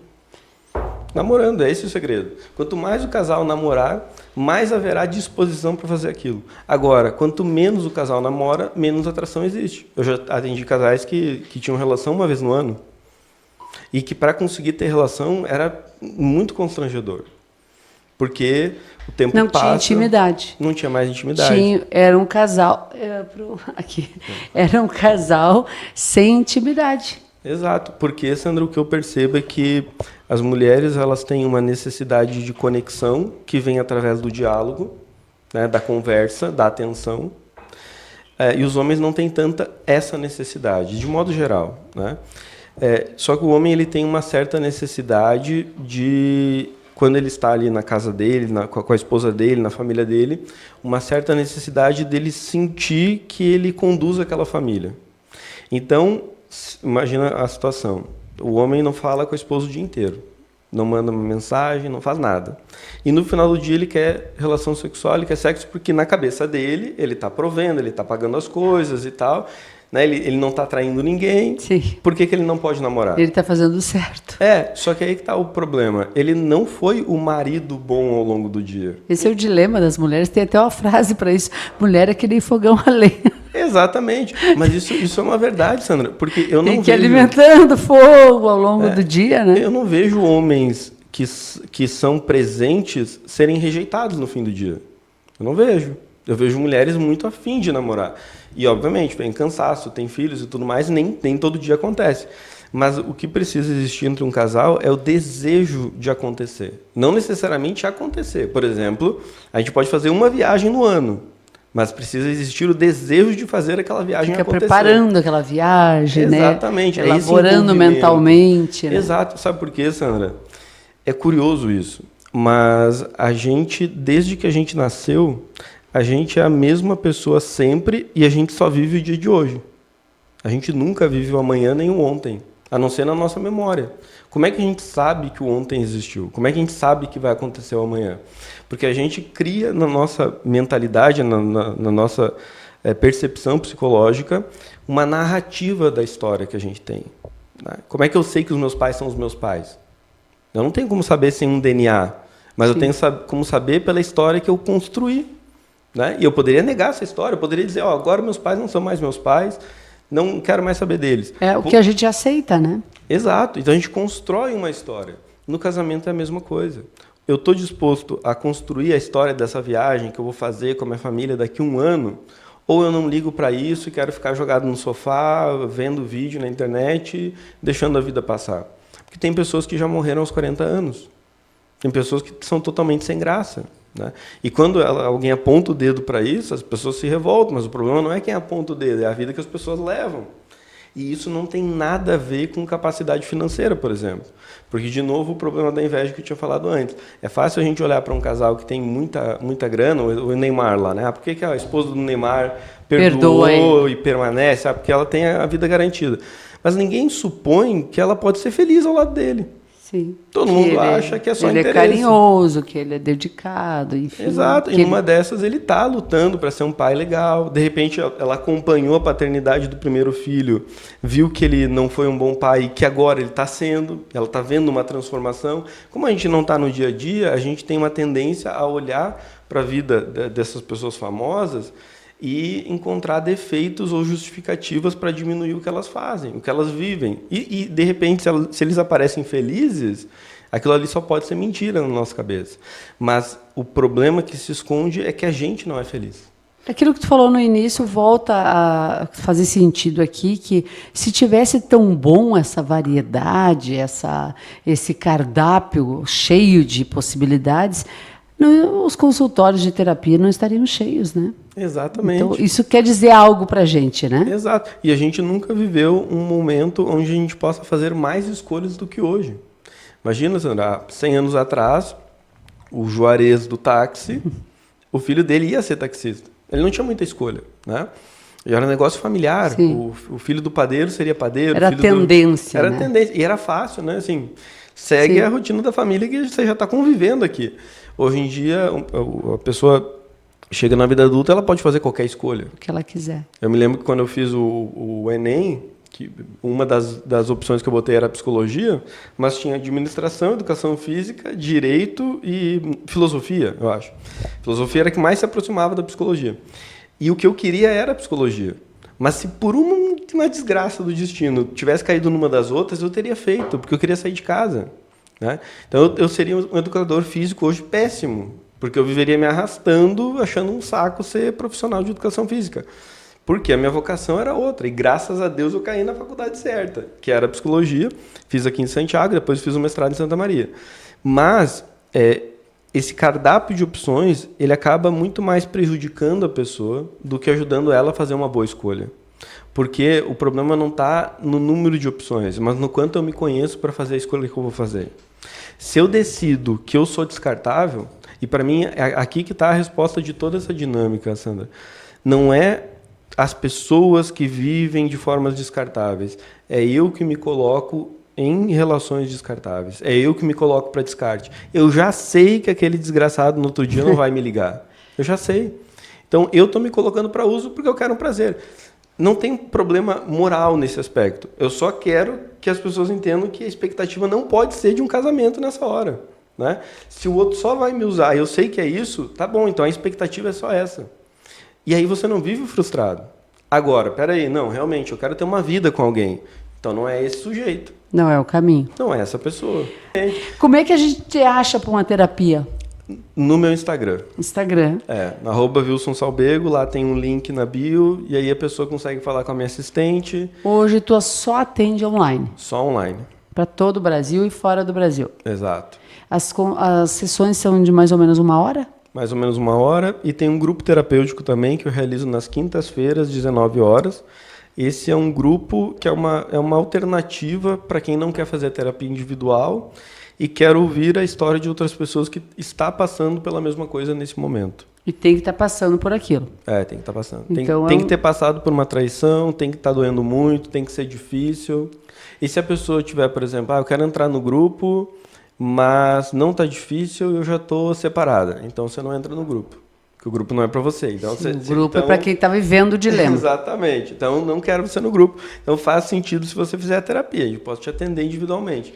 Namorando, é esse o segredo. Quanto mais o casal namorar, mais haverá disposição para fazer aquilo. Agora, quanto menos o casal namora, menos atração existe. Eu já atendi casais que tinham relação uma vez no ano e que para conseguir ter relação era muito constrangedor. Porque o tempo não passa... Não tinha intimidade. Não tinha mais intimidade. Era um casal... Era um casal sem intimidade. Exato. Porque, Sandra, o que eu percebo é que as mulheres elas têm uma necessidade de conexão que vem através do diálogo, né, da conversa, da atenção. E os homens não têm tanta essa necessidade, de modo geral. Né? Só que o homem ele tem uma certa necessidade de... quando ele está ali na casa dele, com a esposa dele, na família dele, uma certa necessidade dele sentir que ele conduz aquela família. Então, imagina a situação. O homem não fala com a esposa o dia inteiro. Não manda uma mensagem, não faz nada. E no final do dia ele quer relação sexual, ele quer sexo porque na cabeça dele ele está provendo, ele está pagando as coisas e tal... Né? Ele não está traindo ninguém. Sim. Por que ele não pode namorar? Ele está fazendo certo. Só que aí que está o problema. Ele não foi o marido bom ao longo do dia. Esse é o dilema das mulheres. Tem até uma frase para isso. Mulher é que nem fogão a lenha. Exatamente. Mas isso é uma verdade, Sandra. Porque eu não Tem que ir alimentando fogo ao longo do dia, né? Eu não vejo homens que são presentes serem rejeitados no fim do dia. Eu não vejo. Eu vejo mulheres muito afim de namorar. E, obviamente, tem cansaço, tem filhos e tudo mais, nem todo dia acontece. Mas o que precisa existir entre um casal é o desejo de acontecer. Não necessariamente acontecer. Por exemplo, a gente pode fazer uma viagem no ano, mas precisa existir o desejo de fazer aquela viagem acontecer. Fica preparando aquela viagem, exatamente, né? Elaborando mentalmente. Né? Exato. Sabe por quê, Sandra? É curioso isso. Mas a gente, desde que a gente nasceu... A gente é a mesma pessoa sempre e a gente só vive o dia de hoje. A gente nunca vive o amanhã nem o ontem, a não ser na nossa memória. Como é que a gente sabe que o ontem existiu? Como é que a gente sabe que vai acontecer o amanhã? Porque a gente cria na nossa mentalidade, na nossa percepção psicológica, uma narrativa da história que a gente tem. Né? Como é que eu sei que os meus pais são os meus pais? Eu não tenho como saber sem um DNA, mas eu tenho como saber pela história que eu construí. Né? E eu poderia negar essa história, eu poderia dizer, agora meus pais não são mais meus pais, não quero mais saber deles. É o que a gente aceita, né? Exato, então a gente constrói uma história. No casamento é a mesma coisa. Eu estou disposto a construir a história dessa viagem que eu vou fazer com a minha família daqui a 1 ano, ou eu não ligo para isso e quero ficar jogado no sofá, vendo vídeo na internet, deixando a vida passar. Porque tem pessoas que já morreram aos 40 anos. Tem pessoas que são totalmente sem graça, né? E quando alguém aponta o dedo para isso, as pessoas se revoltam, mas o problema não é quem aponta o dedo, é a vida que as pessoas levam. E isso não tem nada a ver com capacidade financeira, por exemplo. Porque, de novo, o problema da inveja que eu tinha falado antes. É fácil a gente olhar para um casal que tem muita grana, o Neymar lá, né? Ah, por que a esposa do Neymar perdoou e permanece? Ah, porque ela tem a vida garantida. Mas ninguém supõe que ela pode ser feliz ao lado dele. Sim. Todo mundo acha que é só interesse. Ele é carinhoso, que ele é dedicado, enfim. Exato. E numa dessas ele está lutando para ser um pai legal. De repente ela acompanhou a paternidade do primeiro filho, viu que ele não foi um bom pai e que agora ele está sendo. Ela está vendo uma transformação. Como a gente não está no dia a dia, a gente tem uma tendência a olhar para a vida dessas pessoas famosas e encontrar defeitos ou justificativas para diminuir o que elas fazem, o que elas vivem. E de repente, se eles aparecem felizes, aquilo ali só pode ser mentira na nossa cabeça. Mas o problema que se esconde é que a gente não é feliz. Aquilo que tu falou no início volta a fazer sentido aqui, que se tivesse tão bom essa variedade, esse cardápio cheio de possibilidades, os consultórios de terapia não estariam cheios, né? Exatamente. Então, isso quer dizer algo para a gente, né? Exato. E a gente nunca viveu um momento onde a gente possa fazer mais escolhas do que hoje. Imagina, Sandra, há 100 anos atrás, o Juarez do táxi, o filho dele ia ser taxista. Ele não tinha muita escolha, né? E era um negócio familiar. O filho do padeiro seria padeiro. Era tendência, Era né? tendência. E era fácil, né? Assim, segue a rotina da família que você já está convivendo aqui. Hoje em dia, a pessoa chega na vida adulta, ela pode fazer qualquer escolha. O que ela quiser. Eu me lembro que quando eu fiz o Enem, que uma das opções que eu botei era psicologia, mas tinha administração, educação física, direito e filosofia, eu acho. Filosofia era a que mais se aproximava da psicologia. E o que eu queria era psicologia. Mas se por uma desgraça do destino tivesse caído numa das outras, eu teria feito, porque eu queria sair de casa, né? Então eu seria um educador físico hoje péssimo, porque eu viveria me arrastando, achando um saco ser profissional de educação física. Porque a minha vocação era outra, e graças a Deus eu caí na faculdade certa, que era psicologia, fiz aqui em Santiago, depois fiz o mestrado em Santa Maria. Mas esse cardápio de opções, ele acaba muito mais prejudicando a pessoa do que ajudando ela a fazer uma boa escolha. Porque o problema não está no número de opções, mas no quanto eu me conheço para fazer a escolha que eu vou fazer. Se eu decido que eu sou descartável, e para mim é aqui que está a resposta de toda essa dinâmica, Sandra, não é as pessoas que vivem de formas descartáveis, é eu que me coloco em relações descartáveis, é eu que me coloco para descarte. Eu já sei que aquele desgraçado no outro dia não vai me ligar, eu já sei. Então eu estou me colocando para uso porque eu quero um prazer. Não tem problema moral nesse aspecto. Eu só quero que as pessoas entendam que a expectativa não pode ser de um casamento nessa hora, né? Se o outro só vai me usar e eu sei que é isso, tá bom, então a expectativa é só essa. E aí você não vive frustrado. Agora, peraí, não, realmente, eu quero ter uma vida com alguém. Então não é esse sujeito. Não é o caminho. Não é essa pessoa. Como é que a gente acha para uma terapia? No meu Instagram. Instagram. @WilsonSalbego, lá tem um link na bio, e aí a pessoa consegue falar com a minha assistente. Hoje tu só atende online? Só online. Para todo o Brasil e fora do Brasil? Exato. As sessões são de mais ou menos 1 hora? Mais ou menos 1 hora. E tem um grupo terapêutico também, que eu realizo nas quintas-feiras, 19 horas. Esse é um grupo que é uma alternativa para quem não quer fazer terapia individual e quer ouvir a história de outras pessoas que está passando pela mesma coisa nesse momento. E tem que estar passando por aquilo. Tem que estar passando. Então, tem que ter passado por uma traição, tem que estar doendo muito, tem que ser difícil. E se a pessoa tiver, por exemplo, eu quero entrar no grupo, mas não está difícil, eu já estou separada. Então você não entra no grupo, porque o grupo não é para você. Então, o grupo é para quem está vivendo o dilema. Exatamente. Então não quero você no grupo. Então faz sentido se você fizer a terapia. Eu posso te atender individualmente.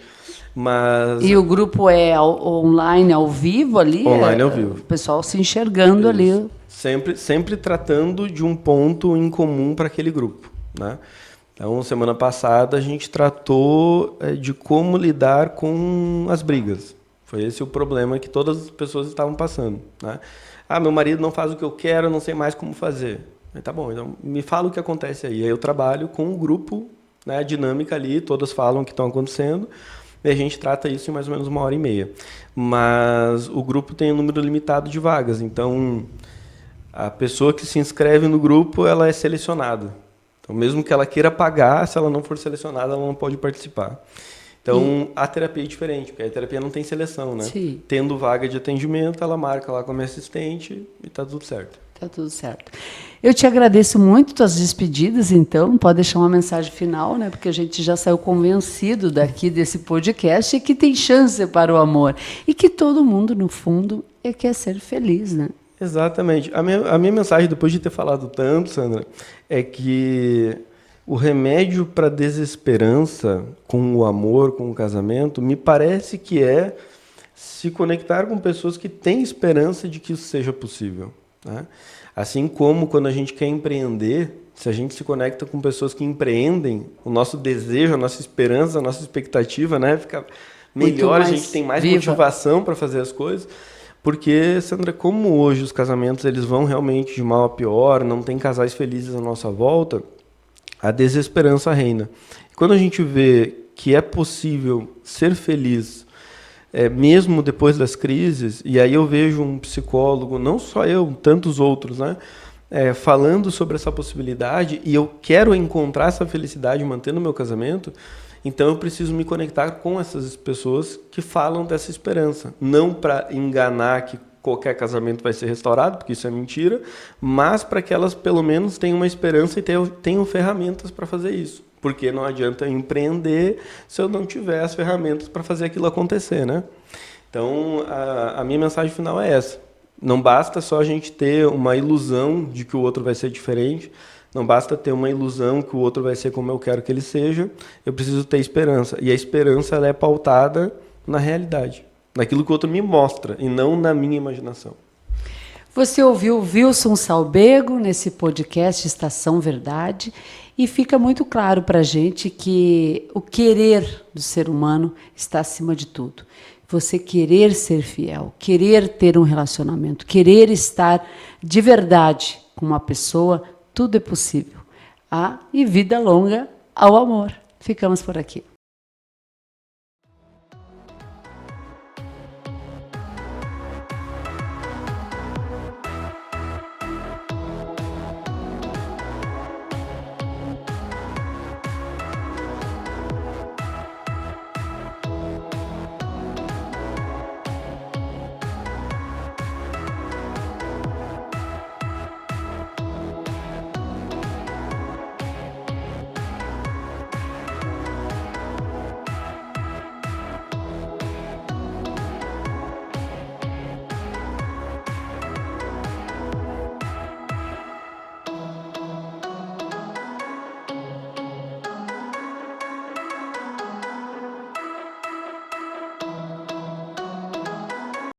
Mas... E o grupo é online, ao vivo ali? Online, ao vivo. O pessoal se enxergando ali. Sempre tratando de um ponto em comum para aquele grupo, né? Então, semana passada, a gente tratou de como lidar com as brigas. Foi esse o problema que todas as pessoas estavam passando, né? Meu marido não faz o que eu quero, eu não sei mais como fazer. Tá bom, então me fala o que acontece aí. Aí eu trabalho com um grupo, né, a dinâmica ali, todas falam o que estão acontecendo, e a gente trata isso em mais ou menos 1h30. Mas o grupo tem um número limitado de vagas, então a pessoa que se inscreve no grupo, ela é selecionada. Então, mesmo que ela queira pagar, se ela não for selecionada, ela não pode participar. Então, a terapia é diferente, porque a terapia não tem seleção, né? Sim. Tendo vaga de atendimento, ela marca lá com a minha assistente e tá tudo certo. Tá tudo certo. Eu te agradeço muito tuas despedidas, então. Pode deixar uma mensagem final, né? Porque a gente já saiu convencido daqui desse podcast que tem chance para o amor. E que todo mundo, no fundo, quer ser feliz, né? Exatamente. A minha mensagem, depois de ter falado tanto, Sandra, é que o remédio para a desesperança com o amor, com o casamento, me parece que é se conectar com pessoas que têm esperança de que isso seja possível, né? Assim como quando a gente quer empreender, se a gente se conecta com pessoas que empreendem, o nosso desejo, a nossa esperança, a nossa expectativa, né, fica melhor, a gente tem mais motivação para fazer as coisas. Porque, Sandra, como hoje os casamentos eles vão realmente de mal a pior, não tem casais felizes à nossa volta, a desesperança reina. E quando a gente vê que é possível ser feliz, mesmo depois das crises, e aí eu vejo um psicólogo, não só eu, tantos outros, né, falando sobre essa possibilidade, e eu quero encontrar essa felicidade mantendo o meu casamento, então eu preciso me conectar com essas pessoas que falam dessa esperança. Não para enganar que qualquer casamento vai ser restaurado, porque isso é mentira, mas para que elas pelo menos tenham uma esperança e tenham ferramentas para fazer isso. Porque não adianta empreender se eu não tiver as ferramentas para fazer aquilo acontecer, né? Então, a minha mensagem final é essa. Não basta só a gente ter uma ilusão de que o outro vai ser diferente, não basta ter uma ilusão que o outro vai ser como eu quero que ele seja, eu preciso ter esperança. E a esperança ela é pautada na realidade, naquilo que o outro me mostra, e não na minha imaginação. Você ouviu Wilson Salbego nesse podcast Estação Verdade, e fica muito claro para a gente que o querer do ser humano está acima de tudo. Você querer ser fiel, querer ter um relacionamento, querer estar de verdade com uma pessoa, tudo é possível. E vida longa ao amor. Ficamos por aqui.